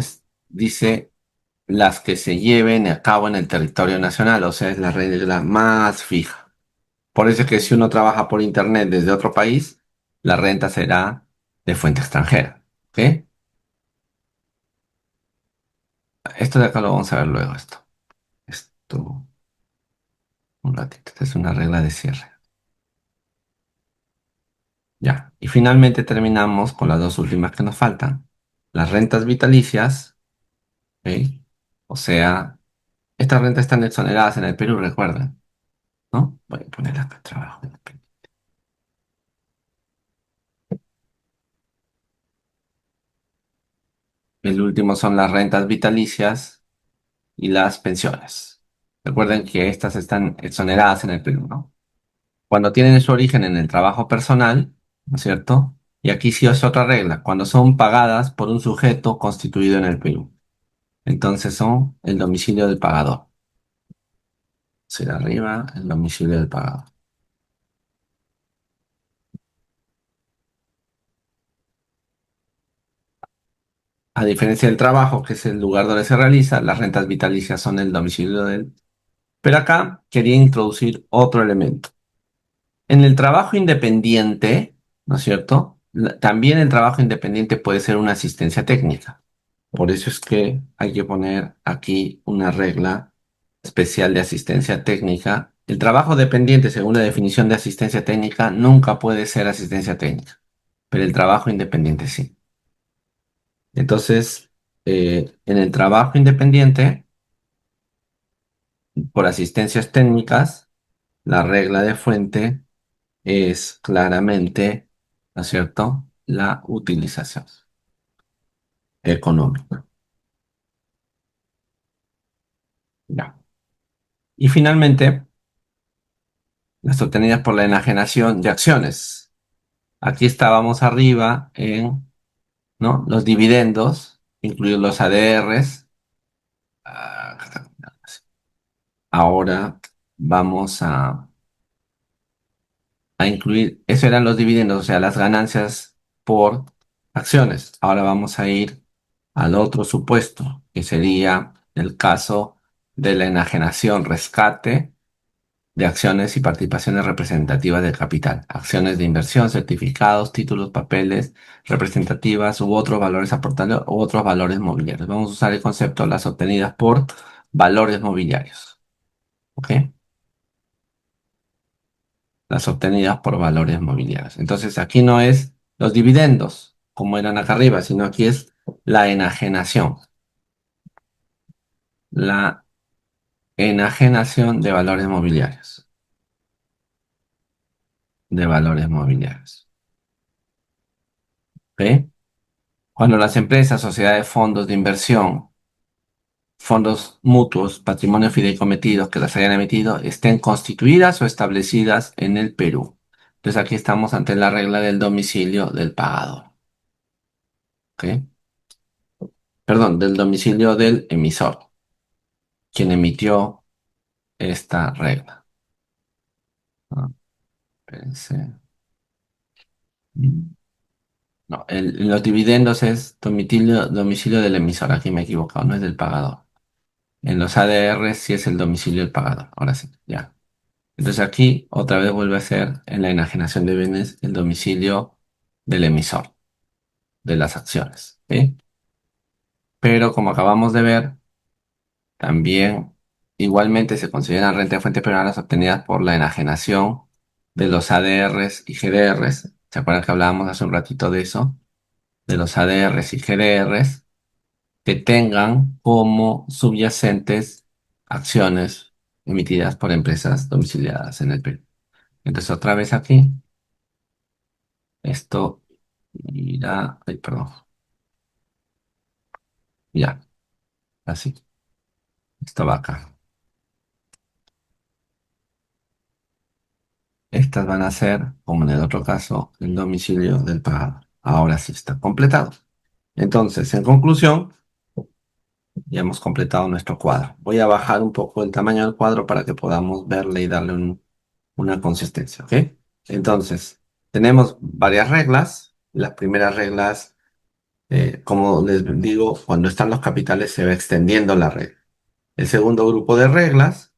Dice las que se lleven a cabo en el territorio nacional, o sea, es la regla más fija. Por eso es que si uno trabaja por internet desde otro país, la renta será de fuente extranjera. ¿Ok? Esto de acá lo vamos a ver luego, esto. Esto, un ratito. Esta es una regla de cierre. Ya. Y finalmente terminamos con las dos últimas que nos faltan. Las rentas vitalicias, ¿ok? O sea, estas rentas están exoneradas en el Perú, recuerden, ¿no? Voy a poner acá trabajo en el Perú. El último son las rentas vitalicias y las pensiones. Recuerden que estas están exoneradas en el Perú, ¿no? Cuando tienen su origen en el trabajo personal, ¿no es cierto? Y aquí sí es otra regla, cuando son pagadas por un sujeto constituido en el Perú. Entonces son el domicilio del pagador. Será arriba el domicilio del pagador. A diferencia del trabajo, que es el lugar donde se realiza, las rentas vitalicias son el domicilio del... Pero acá quería introducir otro elemento. En el trabajo independiente, ¿no es cierto? También el trabajo independiente puede ser una asistencia técnica. Por eso es que hay que poner aquí una regla especial de asistencia técnica. El trabajo dependiente, según la definición de asistencia técnica, nunca puede ser asistencia técnica, pero el trabajo independiente sí. Entonces, en el trabajo independiente, por asistencias técnicas, la regla de fuente es claramente, ¿no es cierto?, la utilización. económico. Ya. Y finalmente, las obtenidas por la enajenación de acciones. Aquí estábamos arriba en, ¿no?, los dividendos, incluidos los ADRs. Ah, Ahora vamos a incluir, eso eran los dividendos, o sea, las ganancias por acciones. Ahora vamos a ir al otro supuesto, que sería el caso de la enajenación, rescate de acciones y participaciones representativas del capital, acciones de inversión, certificados, títulos, papeles representativas u otros valores aportables u otros valores mobiliarios. Vamos a usar el concepto de las obtenidas por valores mobiliarios. ¿Ok? Las obtenidas por valores mobiliarios. Entonces aquí no es los dividendos, como eran acá arriba, sino aquí es la enajenación. La enajenación de valores mobiliarios. De valores mobiliarios. ¿Ok? Cuando las empresas, sociedades, fondos de inversión, fondos mutuos, patrimonios fideicometidos que las hayan emitido, estén constituidas o establecidas en el Perú. Entonces aquí estamos ante la regla del domicilio del pagador. ¿Ok? Perdón, del domicilio del emisor, quien emitió esta regla. Ah, pensé. No, los dividendos es domicilio del emisor. Aquí me he equivocado, no es del pagador. En los ADR sí es el domicilio del pagador. Ahora sí, ya. Entonces aquí otra vez vuelve a ser en la enajenación de bienes el domicilio del emisor de las acciones. ¿Sí? Pero como acabamos de ver, también igualmente se consideran renta de fuente peruana las obtenidas por la enajenación de los ADRs y GDRs. ¿Se acuerdan que hablábamos hace un ratito de eso? De los ADRs y GDRs que tengan como subyacentes acciones emitidas por empresas domiciliadas en el Perú. Entonces otra vez aquí, esto irá, ay, perdón, ya, así, esto va acá. Estas van a ser, como en el otro caso, el domicilio del pagador. Ahora sí está completado. Entonces, en conclusión, ya hemos completado nuestro cuadro. Voy a bajar un poco el tamaño del cuadro para que podamos verle y darle una consistencia, ¿ok? Entonces, tenemos varias reglas. Las primeras reglas, como les digo, cuando están los capitales se va extendiendo la regla. El segundo grupo de reglas,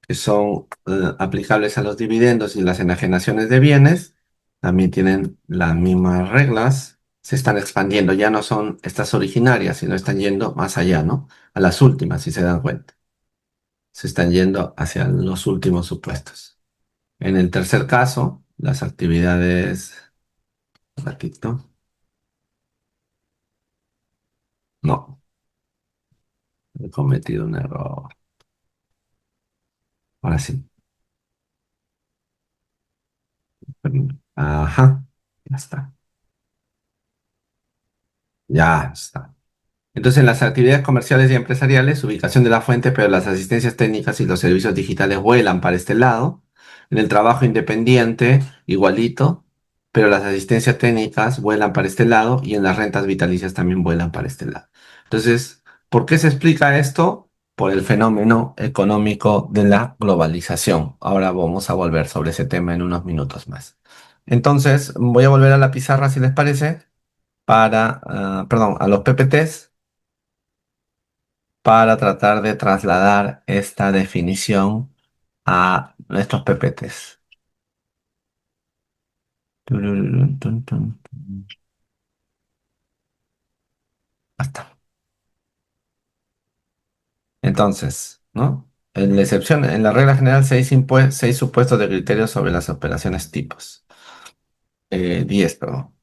que son aplicables a los dividendos y las enajenaciones de bienes, también tienen las mismas reglas, se están expandiendo, ya no son estas originarias, sino están yendo más allá, ¿no? A las últimas, si se dan cuenta. Se están yendo hacia los últimos supuestos. En el tercer caso, las actividades... Un ratito. No, he cometido un error. Ahora sí. Ajá, ya está. Ya está. Entonces, en las actividades comerciales y empresariales, ubicación de la fuente, pero las asistencias técnicas y los servicios digitales vuelan para este lado. En el trabajo independiente, igualito, pero las asistencias técnicas vuelan para este lado y en las rentas vitalicias también vuelan para este lado. Entonces, ¿por qué se explica esto? Por el fenómeno económico de la globalización. Ahora vamos a volver sobre ese tema en unos minutos más. Entonces, voy a volver a la pizarra, si les parece, perdón, a los PPTs para tratar de trasladar esta definición a nuestros PPTs. Turururun, tun, tun, tun. Basta. Entonces, ¿no? En la excepción, en la regla general, seis supuestos de criterios sobre las operaciones tipos. 10, perdón.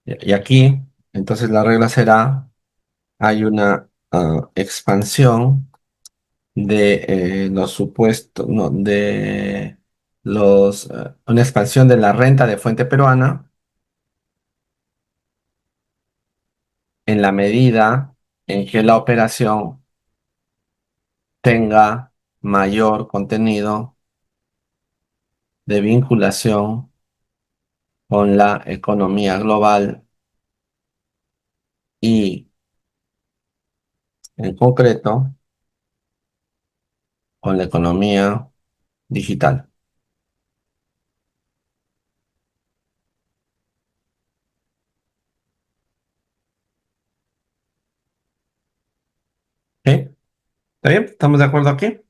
Y aquí, entonces la regla será, hay una expansión de los supuestos, no, de una expansión de la renta de fuente peruana en la medida en que la operación tenga mayor contenido de vinculación con la economía global y, en concreto, con la economía digital. ¿Sí? ¿Está bien? ¿Estamos de acuerdo aquí?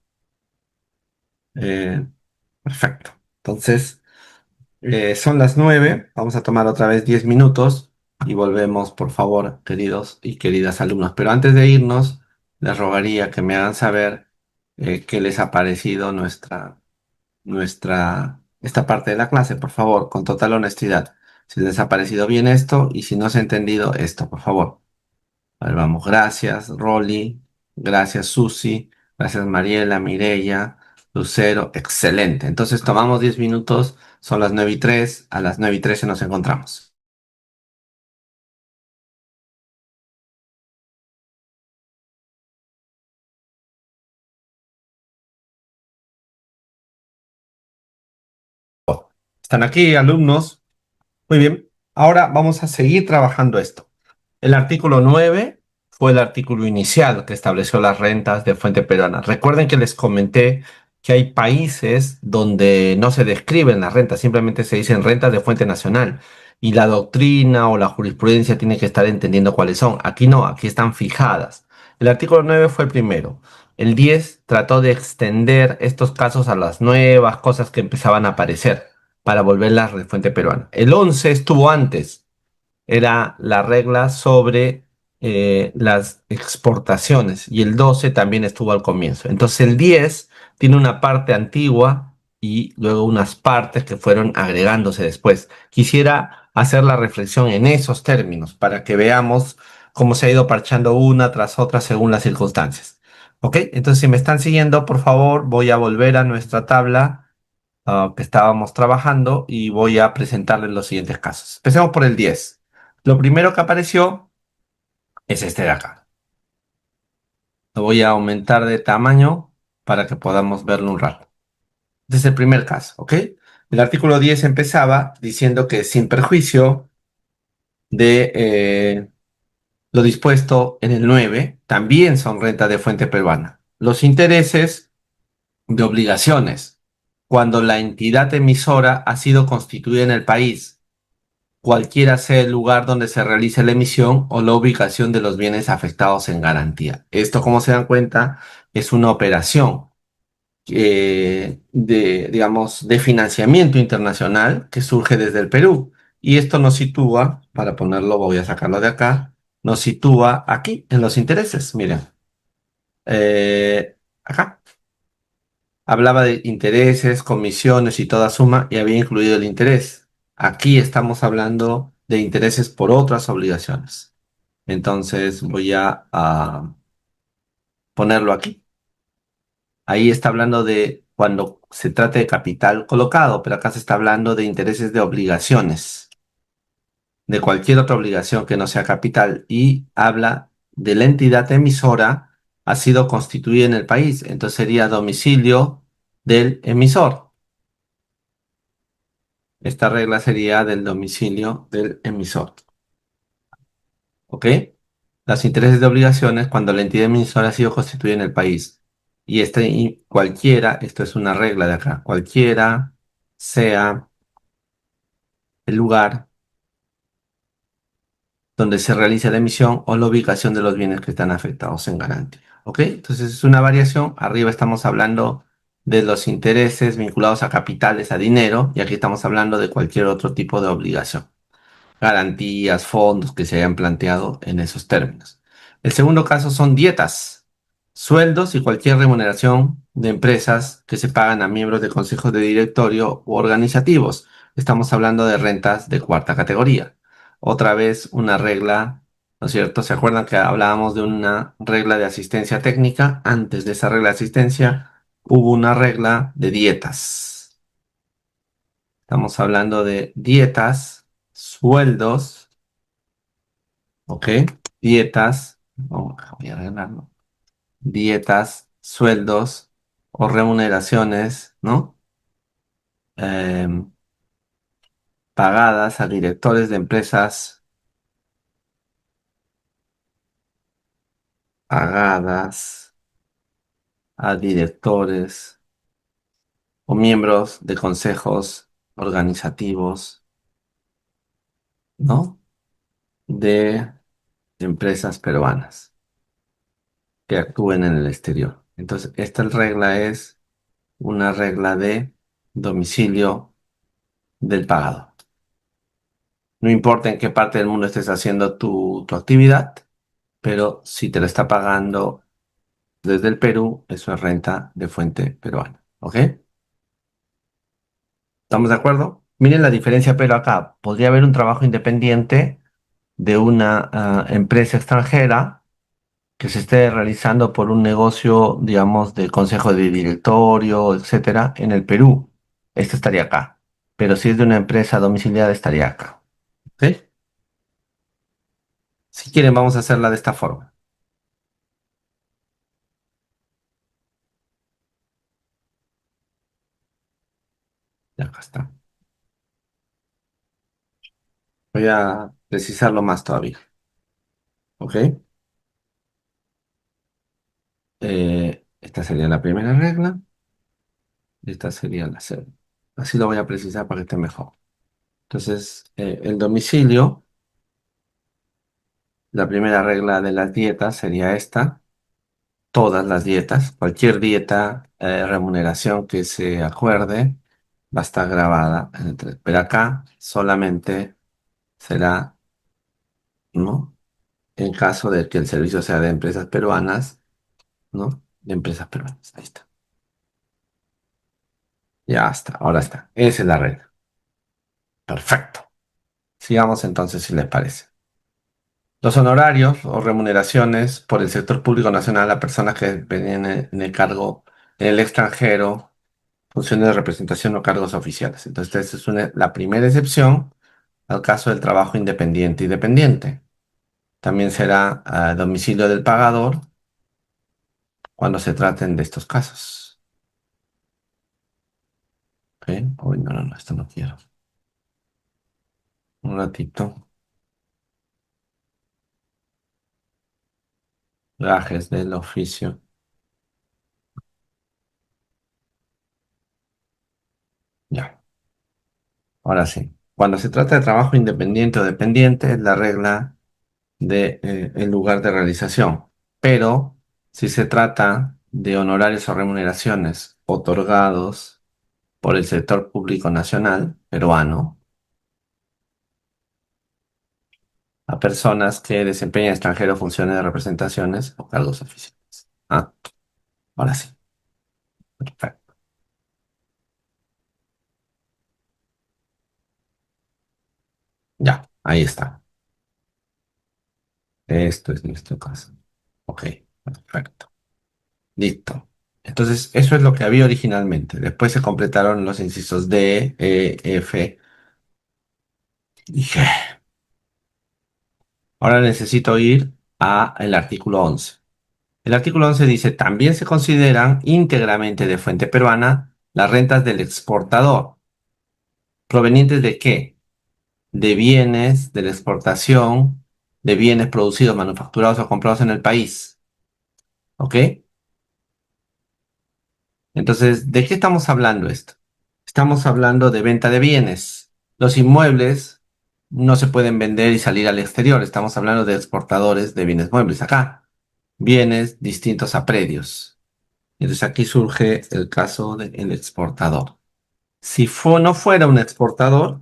Eh, Perfecto. Entonces, son las 9. Vamos a tomar otra vez 10 minutos y volvemos, por favor, queridos y queridas alumnos. Pero antes de irnos, les rogaría que me hagan saber qué les ha parecido esta parte de la clase, por favor, con total honestidad. Si les ha parecido bien esto y si no se ha entendido esto, por favor. A ver, vamos. Gracias, Rolly. Gracias, Susi. Gracias, Mariela, Mireya, Lucero. Excelente. Entonces tomamos 10 minutos. Son las 9:03. A las 9:13 nos encontramos. ¿Están aquí, alumnos? Muy bien. Ahora vamos a seguir trabajando esto. El artículo 9 fue el artículo inicial que estableció las rentas de fuente peruana. Recuerden que les comenté que hay países donde no se describen las rentas, simplemente se dicen rentas de fuente nacional. Y la doctrina o la jurisprudencia tiene que estar entendiendo cuáles son. Aquí no, aquí están fijadas. El artículo 9 fue el primero. El 10 trató de extender estos casos a las nuevas cosas que empezaban a aparecer para volverlas de fuente peruana. El 11 estuvo antes, era la regla sobre las exportaciones y el 12 también estuvo al comienzo. Entonces el 10 tiene una parte antigua y luego unas partes que fueron agregándose después. Quisiera hacer la reflexión en esos términos para que veamos cómo se ha ido parchando una tras otra según las circunstancias. ¿Ok? Entonces, si me están siguiendo, por favor, voy a volver a nuestra tabla que estábamos trabajando y voy a presentarles los siguientes casos. Empecemos por el 10. Lo primero que apareció es este de acá. Lo voy a aumentar de tamaño para que podamos verlo un rato. Este es el primer caso, ¿ok? El artículo 10 empezaba diciendo que sin perjuicio de lo dispuesto en el 9, también son renta de fuente peruana. Los intereses de obligaciones, cuando la entidad emisora ha sido constituida en el país, cualquiera sea el lugar donde se realice la emisión o la ubicación de los bienes afectados en garantía. Esto, como se dan cuenta, es una operación digamos, de financiamiento internacional que surge desde el Perú. Y esto nos sitúa, para ponerlo, voy a sacarlo de acá, nos sitúa aquí en los intereses. Miren, acá. Hablaba de intereses, comisiones y toda suma y había incluido el interés. Aquí estamos hablando de intereses por otras obligaciones. Entonces voy a ponerlo aquí. Ahí está hablando de cuando se trata de capital colocado, pero acá se está hablando de intereses de obligaciones, de cualquier otra obligación que no sea capital y habla de la entidad emisora ha sido constituida en el país. Entonces sería domicilio del emisor. Esta regla sería del domicilio del emisor. ¿Ok? Los intereses de obligaciones cuando la entidad emisora ha sido constituida en el país. Y cualquiera, esto es una regla de acá, cualquiera sea el lugar donde se realiza la emisión o la ubicación de los bienes que están afectados en garantía. ¿Ok? Entonces es una variación. Arriba estamos hablando de los intereses vinculados a capitales, a dinero, y aquí estamos hablando de cualquier otro tipo de obligación, garantías, fondos que se hayan planteado en esos términos. El segundo caso son dietas, sueldos y cualquier remuneración de empresas que se pagan a miembros de consejos de directorio u organizativos. Estamos hablando de rentas de cuarta categoría. Otra vez una regla, ¿no es cierto? ¿Se acuerdan que hablábamos de una regla de asistencia técnica? Antes de esa regla de asistencia hubo una regla de dietas. Estamos hablando de dietas, sueldos, ¿ok? Dietas, voy a arreglarlo. Dietas, sueldos o remuneraciones, ¿no? Em, Pagadas a directores de empresas, pagadas a directores o miembros de consejos organizativos, ¿no? De empresas peruanas que actúen en el exterior. Entonces, esta regla es una regla de domicilio del pagado. No importa en qué parte del mundo estés haciendo tu actividad, pero si te lo está pagando desde el Perú, eso es renta de fuente peruana. ¿Ok? ¿Estamos de acuerdo? Miren la diferencia, pero acá podría haber un trabajo independiente de una empresa extranjera que se esté realizando por un negocio, digamos, de consejo de directorio, etcétera, en el Perú. Este estaría acá. Pero si es de una empresa domiciliada, estaría acá. ¿Ok? Si quieren, vamos a hacerla de esta forma. Ya acá está. Voy a precisarlo más todavía. ¿Ok? Esta sería la primera regla. Esta sería la segunda. Así lo voy a precisar para que esté mejor. Entonces, el domicilio, la primera regla de las dietas sería esta. Todas las dietas, cualquier dieta, remuneración que se acuerde, va a estar grabada en el pero acá solamente será, ¿no? En caso de que el servicio sea de empresas peruanas, ¿no? De empresas peruanas. Ahí está. Ya está, ahora está. Esa es la regla. Perfecto. Sigamos entonces, si les parece. Los honorarios o remuneraciones por el sector público nacional a personas que desempeñen en el cargo en el extranjero, funciones de representación o cargos oficiales. Entonces, esta es la primera excepción al caso del trabajo independiente y dependiente. También será a domicilio del pagador cuando se traten de estos casos. ¿Ok? Uy, no, no, no, esto no quiero. Un ratito. Gajes del oficio. Ya, ahora sí. Cuando se trata de trabajo independiente o dependiente, es la regla de, el lugar de realización. Pero si se trata de honorarios o remuneraciones otorgados por el sector público nacional peruano a personas que desempeñan en extranjero funciones de representaciones o cargos oficiales. Ah, ahora sí. Perfecto. Ya, ahí está. Esto es nuestro caso. Ok, perfecto. Listo. Entonces, eso es lo que había originalmente. Después se completaron los incisos D, E, F y G. Ahora necesito ir a el artículo 11. El artículo 11 dice, también se consideran íntegramente de fuente peruana las rentas del exportador. ¿Provenientes de qué? De bienes, de la exportación, de bienes producidos, manufacturados o comprados en el país. ¿Ok? Entonces, ¿de qué estamos hablando esto? Estamos hablando de venta de bienes. Los inmuebles no se pueden vender y salir al exterior. Estamos hablando de exportadores de bienes muebles acá. Bienes distintos a predios. Entonces aquí surge el caso del exportador. Si no fuera un exportador,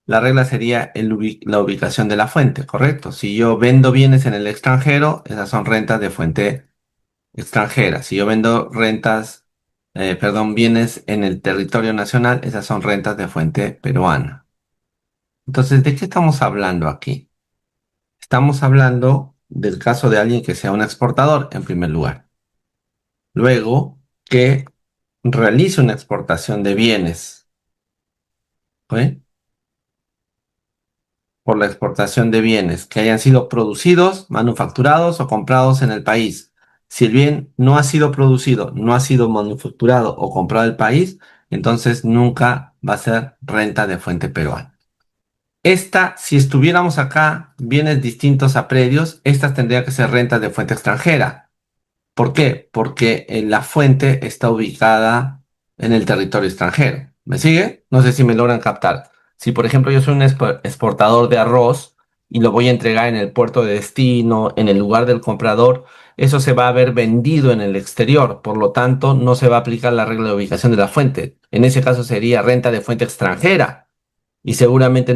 la regla sería la ubicación de la fuente, ¿correcto? Si yo vendo bienes en el extranjero, esas son rentas de fuente extranjera. Si yo vendo perdón, bienes en el territorio nacional, esas son rentas de fuente peruana. Entonces, ¿de qué estamos hablando aquí? Estamos hablando del caso de alguien que sea un exportador, en primer lugar. Luego, que realice una exportación de bienes ¿ok? Por la exportación de bienes que hayan sido producidos, manufacturados o comprados en el país. Si el bien no ha sido producido, no ha sido manufacturado o comprado en el país, entonces nunca va a ser renta de fuente peruana. Esta, si estuviéramos acá, bienes distintos a predios, estas tendría que ser rentas de fuente extranjera. ¿Por qué? Porque la fuente está ubicada en el territorio extranjero. ¿Me sigue? No sé si me logran captar. Si, por ejemplo, yo soy un exportador de arroz y lo voy a entregar en el puerto de destino, en el lugar del comprador, eso se va a haber vendido en el exterior. Por lo tanto, no se va a aplicar la regla de ubicación de la fuente. En ese caso sería renta de fuente extranjera. Y seguramente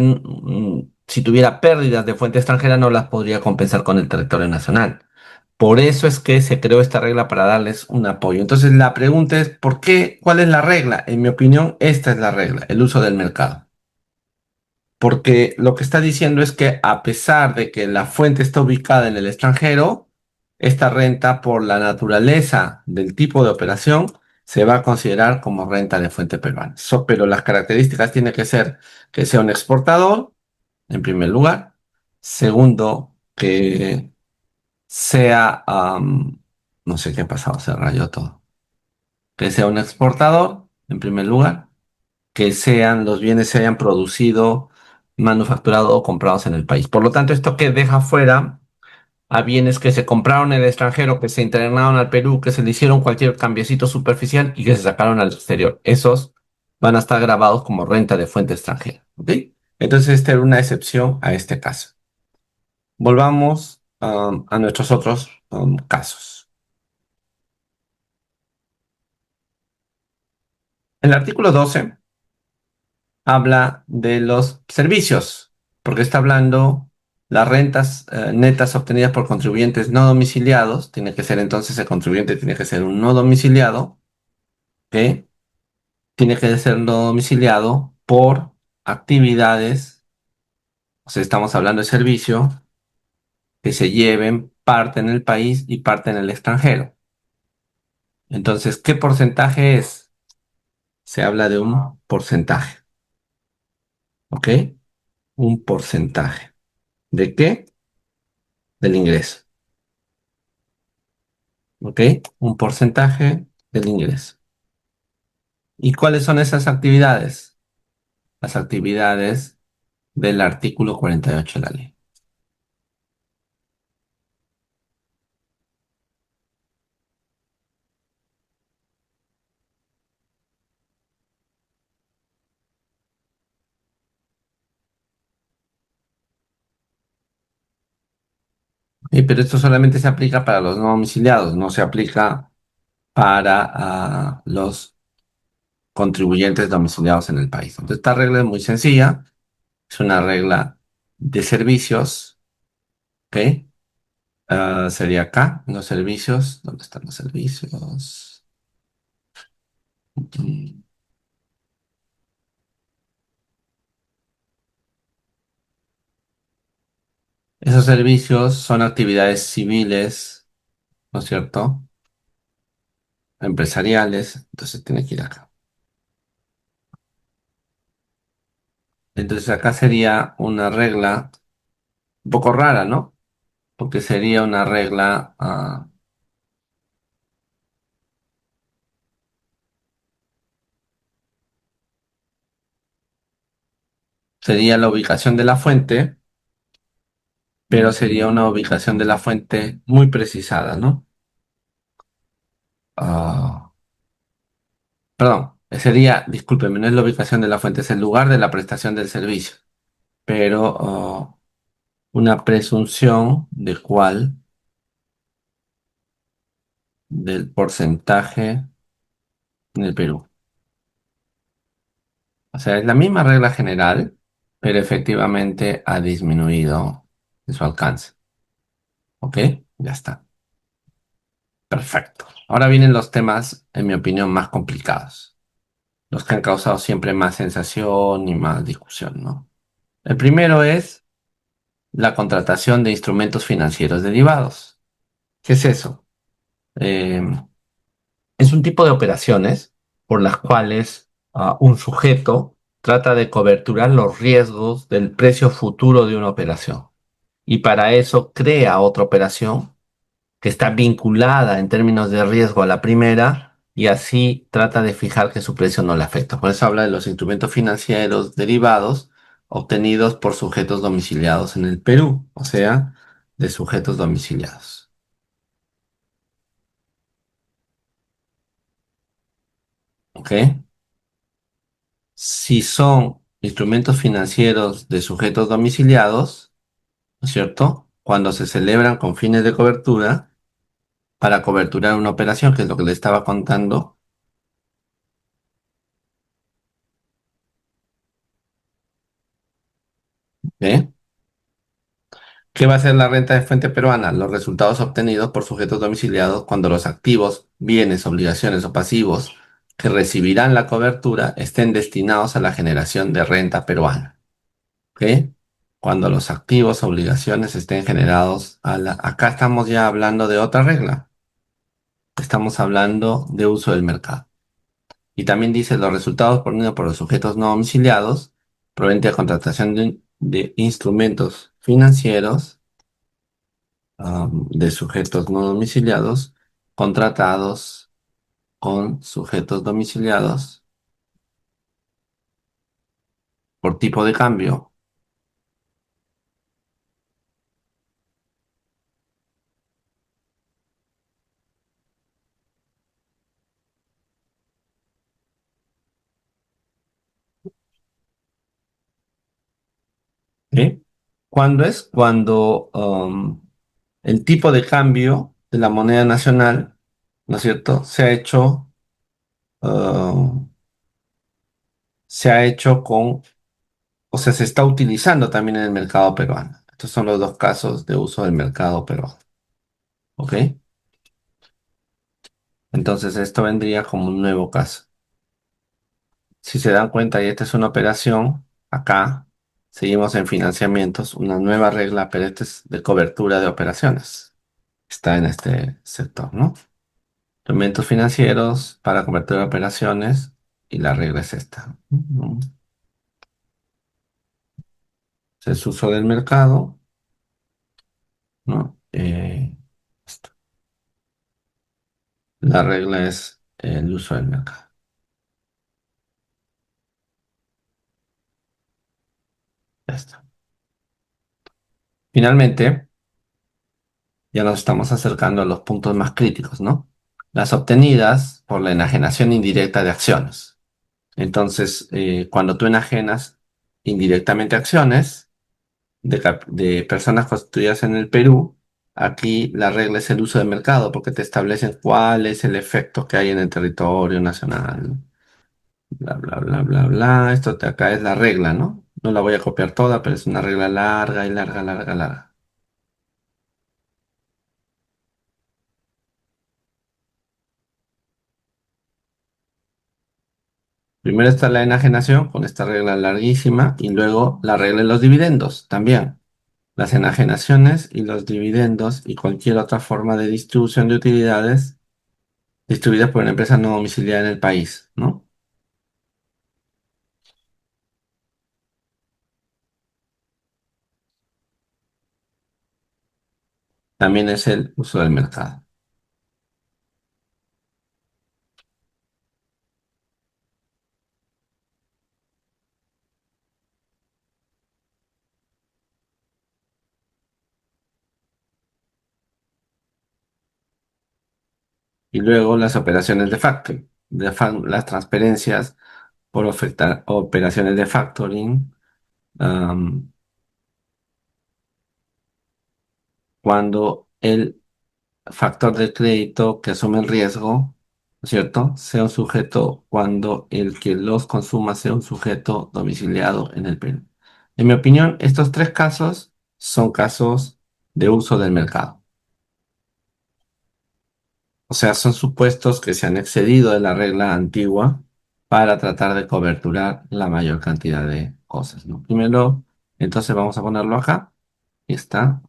si tuviera pérdidas de fuente extranjera no las podría compensar con el territorio nacional. Por eso es que se creó esta regla para darles un apoyo. Entonces la pregunta es, ¿por qué? ¿Cuál es la regla? En mi opinión, esta es la regla, el uso del mercado. Porque lo que está diciendo es que a pesar de que la fuente está ubicada en el extranjero, esta renta por la naturaleza del tipo de operación se va a considerar como renta de fuente peruana. Pero las características tienen que ser que sea un exportador, en primer lugar. Segundo, que sea, no sé qué ha pasado, se rayó todo. Que sea un exportador, en primer lugar. Que sean los bienes se hayan producido, manufacturado o comprados en el país. Por lo tanto, esto que deja fuera a bienes que se compraron en el extranjero, que se internaron al Perú, que se le hicieron cualquier cambiecito superficial y que se sacaron al exterior. Esos van a estar grabados como renta de fuente extranjera. ¿Ok? Entonces, esta era una excepción a este caso. Volvamos a nuestros otros casos. El artículo 12 habla de los servicios, porque está hablando las rentas netas obtenidas por contribuyentes no domiciliados, tiene que ser entonces el contribuyente tiene que ser un no domiciliado, ¿ok? Tiene que ser no domiciliado por actividades, o sea, estamos hablando de servicio, que se lleven parte en el país y parte en el extranjero. Entonces, ¿qué porcentaje es? Se habla de un porcentaje, ¿ok? Un porcentaje. ¿De qué? Del ingreso. ¿Ok? Un porcentaje del ingreso. ¿Y cuáles son esas actividades? Las actividades del artículo 48 de la ley. Pero esto solamente se aplica para los no domiciliados, no se aplica para los contribuyentes domiciliados en el país. Entonces, esta regla es muy sencilla, es una regla de servicios, ¿ok? Sería acá, en los servicios. ¿Dónde están los servicios? Mm, Esos servicios son actividades civiles, ¿no es cierto? Empresariales, entonces tiene que ir acá. Entonces acá sería una regla un poco rara, ¿no? Porque sería una regla, sería la ubicación de la fuente, pero sería una ubicación de la fuente muy precisada, ¿no? Ah, perdón, sería, discúlpeme, no es la ubicación de la fuente, es el lugar de la prestación del servicio, pero una presunción de cuál, del porcentaje en el Perú. O sea, es la misma regla general, pero efectivamente ha disminuido en su alcance. ¿Ok? Ya está. Perfecto. Ahora vienen los temas, en mi opinión, más complicados. Los que han causado siempre más sensación y más discusión, ¿no? El primero es la contratación de instrumentos financieros derivados. ¿Qué es eso? Eh, es un tipo de operaciones por las cuales un sujeto trata de coberturar los riesgos del precio futuro de una operación. Y para eso crea otra operación que está vinculada en términos de riesgo a la primera y así trata de fijar que su precio no le afecta. Por eso habla de los instrumentos financieros derivados obtenidos por sujetos domiciliados en el Perú, o sea, de sujetos domiciliados. ¿Ok? Si son instrumentos financieros de sujetos domiciliados, ¿no es cierto? Cuando se celebran con fines de cobertura, para coberturar una operación, que es lo que le estaba contando, ¿eh? ¿Qué va a ser la renta de fuente peruana? Los resultados obtenidos por sujetos domiciliados cuando los activos, bienes, obligaciones o pasivos que recibirán la cobertura estén destinados a la generación de renta peruana. ¿Ok? Cuando los activos, obligaciones estén generados a la... Acá estamos ya hablando de otra regla. Estamos hablando de uso del mercado. Y también dice los resultados obtenidos por los sujetos no domiciliados provenientes de contratación de instrumentos financieros de sujetos no domiciliados contratados con sujetos domiciliados por tipo de cambio. ¿Sí? ¿Cuándo es? Cuando el tipo de cambio de la moneda nacional, ¿no es cierto? Uh, se ha hecho con, o sea, se está utilizando también en el mercado peruano. Estos son los dos casos de uso del mercado peruano. ¿Ok? Entonces esto vendría como un nuevo caso. Si se dan cuenta, y esta es una operación, acá seguimos en financiamientos, una nueva regla, pero esta es de cobertura de operaciones. Está en este sector, ¿no? Instrumentos financieros para cobertura de operaciones y la regla es esta. Es uso del mercado, ¿no? Esto. La regla es el uso del mercado. Ya está. Finalmente, ya nos estamos acercando a los puntos más críticos, ¿no? Las obtenidas por la enajenación indirecta de acciones. Entonces, cuando tú enajenas indirectamente acciones de personas constituidas en el Perú, aquí la regla es el uso de mercado, porque te establecen cuál es el efecto que hay en el territorio nacional. Bla, bla, bla, bla, bla. Esto de acá es la regla, ¿no? No la voy a copiar toda, pero es una regla larga y larga, larga, larga. Primero está la enajenación con esta regla larguísima y luego la regla de los dividendos también. Las enajenaciones y los dividendos y cualquier otra forma de distribución de utilidades distribuidas por una empresa no domiciliada en el país, ¿no? También es el uso del mercado. Y luego las operaciones de factoring, las transferencias por operaciones de factoring, am, cuando el factor de crédito que asume el riesgo, ¿no es cierto? Sea un sujeto cuando el que los consuma sea un sujeto domiciliado en el Perú. En mi opinión, estos tres casos son casos de uso del mercado. O sea, son supuestos que se han excedido de la regla antigua para tratar de coberturar la mayor cantidad de cosas, ¿no? Primero, entonces vamos a ponerlo acá. Ahí está.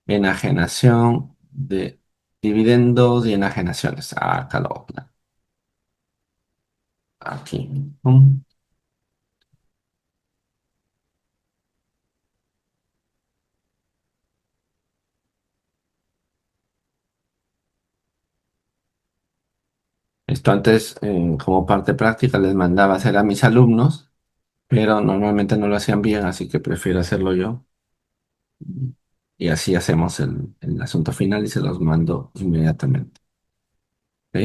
Enajenación de dividendos y enajenaciones. Acá lo aquí. Pum. Esto antes, como parte práctica, les mandaba a hacer a mis alumnos, pero normalmente no lo hacían bien, así que prefiero hacerlo yo. Y así hacemos el asunto final y se los mando inmediatamente. ¿Ok?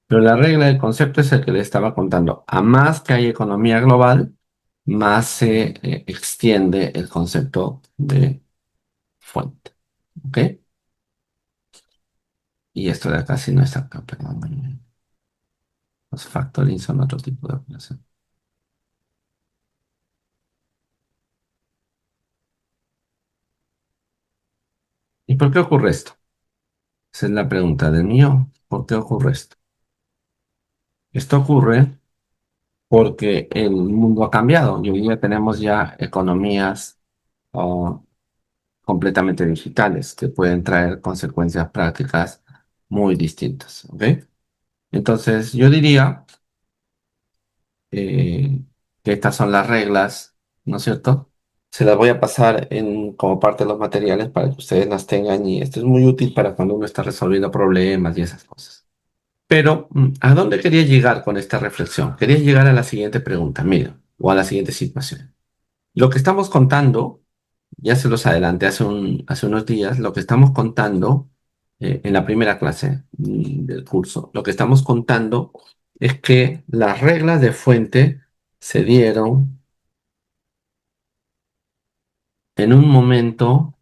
Pero la regla del concepto es el que le estaba contando. A más que hay economía global, más se extiende el concepto de fuente. ¿Ok? Y esto de acá sí no está acá, perdón. Los factoring son otro tipo de operación. ¿Y por qué ocurre esto? Esa es la pregunta del mío. ¿Por qué ocurre esto? Esto ocurre porque el mundo ha cambiado y hoy día tenemos ya economías oh, completamente digitales que pueden traer consecuencias prácticas muy distintas. ¿Ok? Entonces, yo diría eh, que estas son las reglas, ¿no es cierto? Se las voy a pasar como parte de los materiales para que ustedes las tengan y esto es muy útil para cuando uno está resolviendo problemas y esas cosas. Pero, ¿a dónde quería llegar con esta reflexión? Quería llegar a la siguiente pregunta, mira, o a la siguiente situación. Lo que estamos contando, ya se los adelanté hace unos días, lo que estamos contando en la primera clase del curso, lo que estamos contando es que las reglas de fuente se dieron en un momento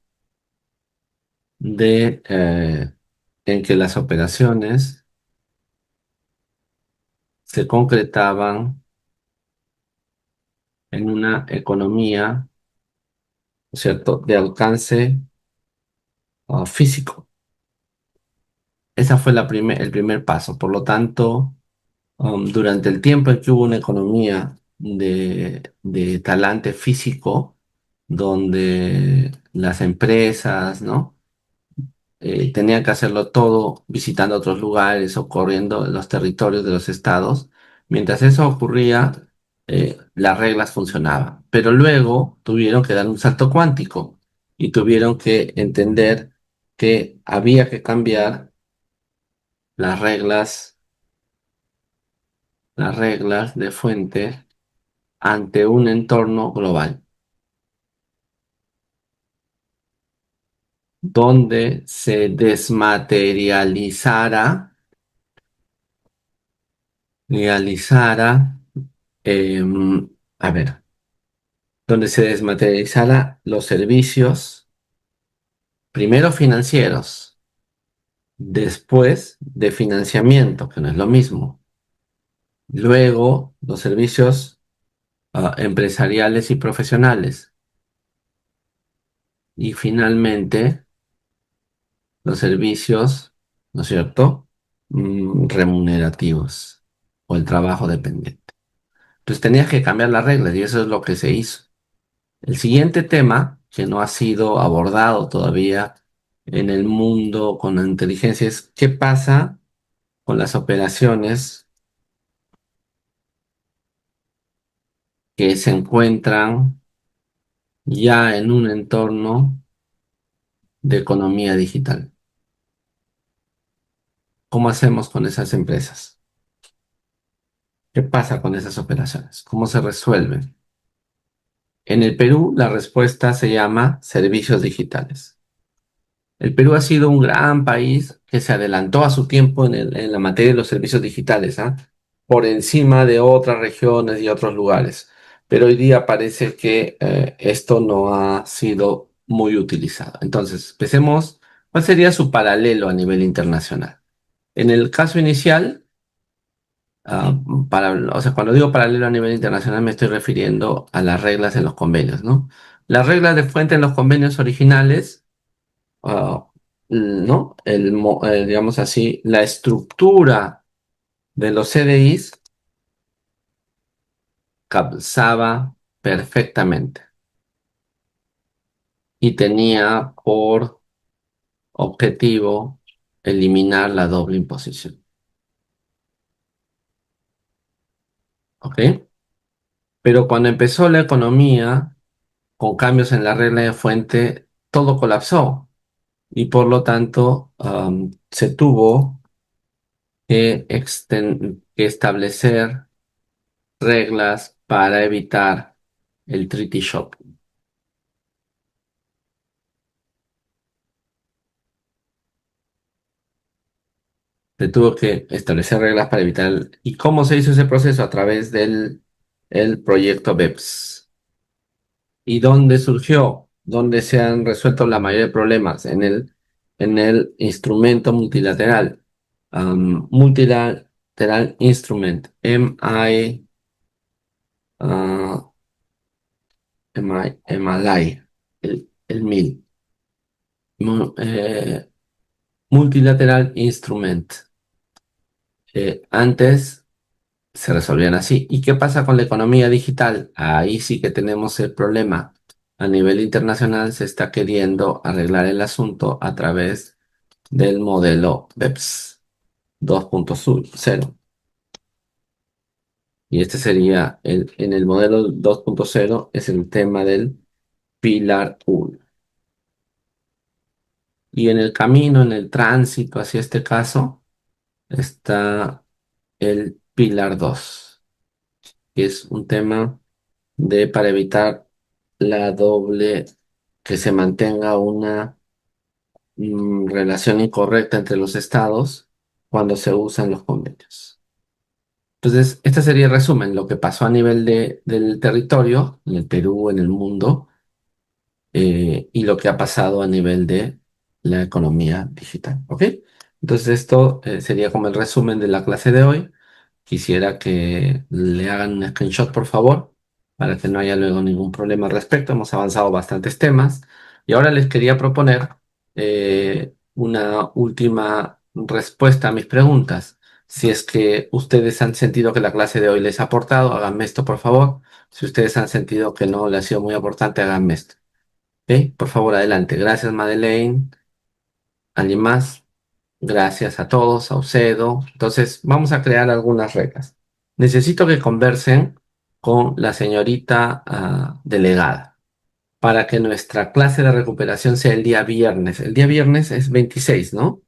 en que las operaciones se concretaban en una economía, ¿cierto?, de alcance físico. Ese fue el primer paso. Por lo tanto, durante el tiempo en que hubo una economía de talante físico, donde las empresas, ¿no? Tenían que hacerlo todo visitando otros lugares o corriendo los territorios de los estados. Mientras eso ocurría, las reglas funcionaban. Pero luego tuvieron que dar un salto cuántico y tuvieron que entender que había que cambiar las reglas, las reglas de fuente ante un entorno global, donde se desmaterializara, realizara, em, a ver, donde se desmaterializara los servicios, primero financieros, después de financiamiento, que no es lo mismo, luego los servicios empresariales y profesionales, y finalmente los servicios, ¿no es cierto?, remunerativos o el trabajo dependiente. Entonces tenías que cambiar las reglas y eso es lo que se hizo. El siguiente tema, que no ha sido abordado todavía en el mundo con la inteligencia, es qué pasa con las operaciones que se encuentran ya en un entorno de economía digital. ¿Cómo hacemos con esas empresas? ¿Qué pasa con esas operaciones? ¿Cómo se resuelven? En el Perú, la respuesta se llama servicios digitales. El Perú ha sido un gran país que se adelantó a su tiempo en la materia de los servicios digitales, ¿ah? Por encima de otras regiones y otros lugares. Pero hoy día parece que esto no ha sido muy utilizado. Entonces, empecemos, ¿cuál sería su paralelo a nivel internacional? En el caso inicial, ah, o sea, cuando digo paralelo a nivel internacional me estoy refiriendo a las reglas en los convenios, ¿no? Las reglas de fuente en los convenios originales ah, ¿no? Digamos así, la estructura de los CDIs calzaba perfectamente y tenía por objetivo eliminar la doble imposición. ¿ok? Pero cuando empezó la economía, con cambios en la regla de fuente, todo colapsó y por lo tanto se tuvo que establecer reglas para evitar el treaty shock. Se tuvo que establecer reglas para evitar ¿Y cómo se hizo ese proceso? A través del el proyecto BEPS. ¿Y dónde surgió? ¿Dónde se han resuelto la mayoría de problemas? En el instrumento multilateral. Multilateral Instrument, ah, MLI, el MIL. Multilateral Instrument. Antes se resolvían así. ¿Y qué pasa con la economía digital? Ahí sí que tenemos el problema. A nivel internacional se está queriendo arreglar el asunto a través del modelo BEPS 2.0. Y este sería, en el modelo 2.0 es el tema del Pilar 1. Y en el camino, en el tránsito hacia este caso, está el Pilar 2, que es un tema para evitar la doble, que se mantenga una relación incorrecta entre los estados cuando se usan los convenios. Entonces, este sería el resumen, lo que pasó a nivel del territorio, en el Perú, en el mundo, y lo que ha pasado a nivel de la economía digital. ¿Ok? Entonces, esto sería como el resumen de la clase de hoy. Quisiera que le hagan un screenshot, por favor, para que no haya luego ningún problema al respecto. Hemos avanzado bastantes temas y ahora les quería proponer una última respuesta a mis preguntas. Si es que ustedes han sentido que la clase de hoy les ha aportado, háganme esto, por favor. Si ustedes han sentido que no le ha sido muy importante, háganme esto. ¿Ok? Por favor, adelante. Gracias, Madeleine. ¿Alguien más? Gracias a todos, a Ucedo. Entonces, vamos a crear algunas reglas. Necesito que conversen con la señorita delegada para que nuestra clase de recuperación sea el día viernes. El día viernes es 26, ¿no?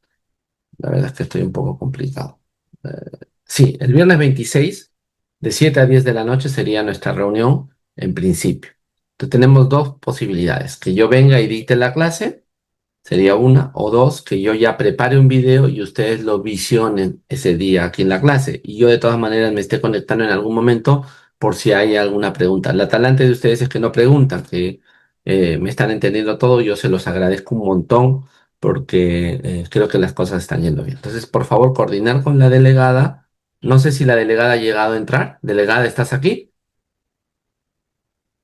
La verdad es que estoy un poco complicado. Eh, sí, el viernes 26, de 7 a 10 de la noche sería nuestra reunión en principio. Entonces, tenemos dos posibilidades, que yo venga y dicte la clase. Sería una, o dos, que yo ya prepare un video y ustedes lo visionen ese día aquí en la clase. Y yo de todas maneras me esté conectando en algún momento por si hay alguna pregunta. La talante de ustedes es que no preguntan, que me están entendiendo todo. Yo se los agradezco un montón porque creo que las cosas están yendo bien. Entonces, por favor, coordinar con la delegada. No sé si la delegada ha llegado a entrar. Delegada, ¿estás aquí?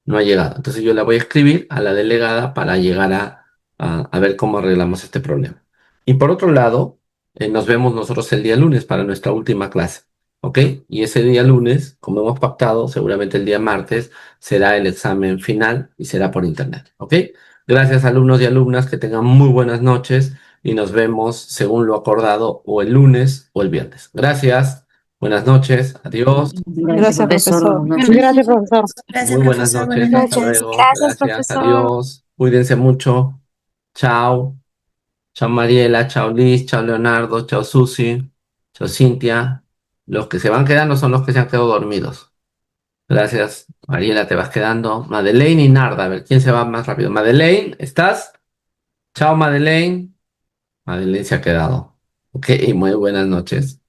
No ha llegado. Entonces yo le voy a escribir a la delegada para llegar a ver cómo arreglamos este problema. Y por otro lado, nos vemos nosotros el día lunes para nuestra última clase. ¿Ok? Y ese día lunes, como hemos pactado, seguramente el día martes será el examen final y será por internet. ¿Ok? Gracias, alumnos y alumnas, que tengan muy buenas noches y nos vemos según lo acordado o el lunes o el viernes. Gracias. Buenas noches. Adiós. Gracias, Gracias, profesor. profesor. Buenas noches. Gracias, profesor. Muy Gracias, buenas profesor. Buenas noches, hasta noches. luego. Gracias, Gracias, profesor. adiós. Cuídense mucho. Chao. Chao Mariela, chao Liz, chao Leonardo, chao Susi, chao Cintia. Los que se van quedando son los que se han quedado dormidos. Gracias, Mariela, te vas quedando. Madeleine y Narda, a ver quién se va más rápido. Madeleine, ¿estás? Chao Madeleine. Madeleine se ha quedado. Ok, muy buenas noches.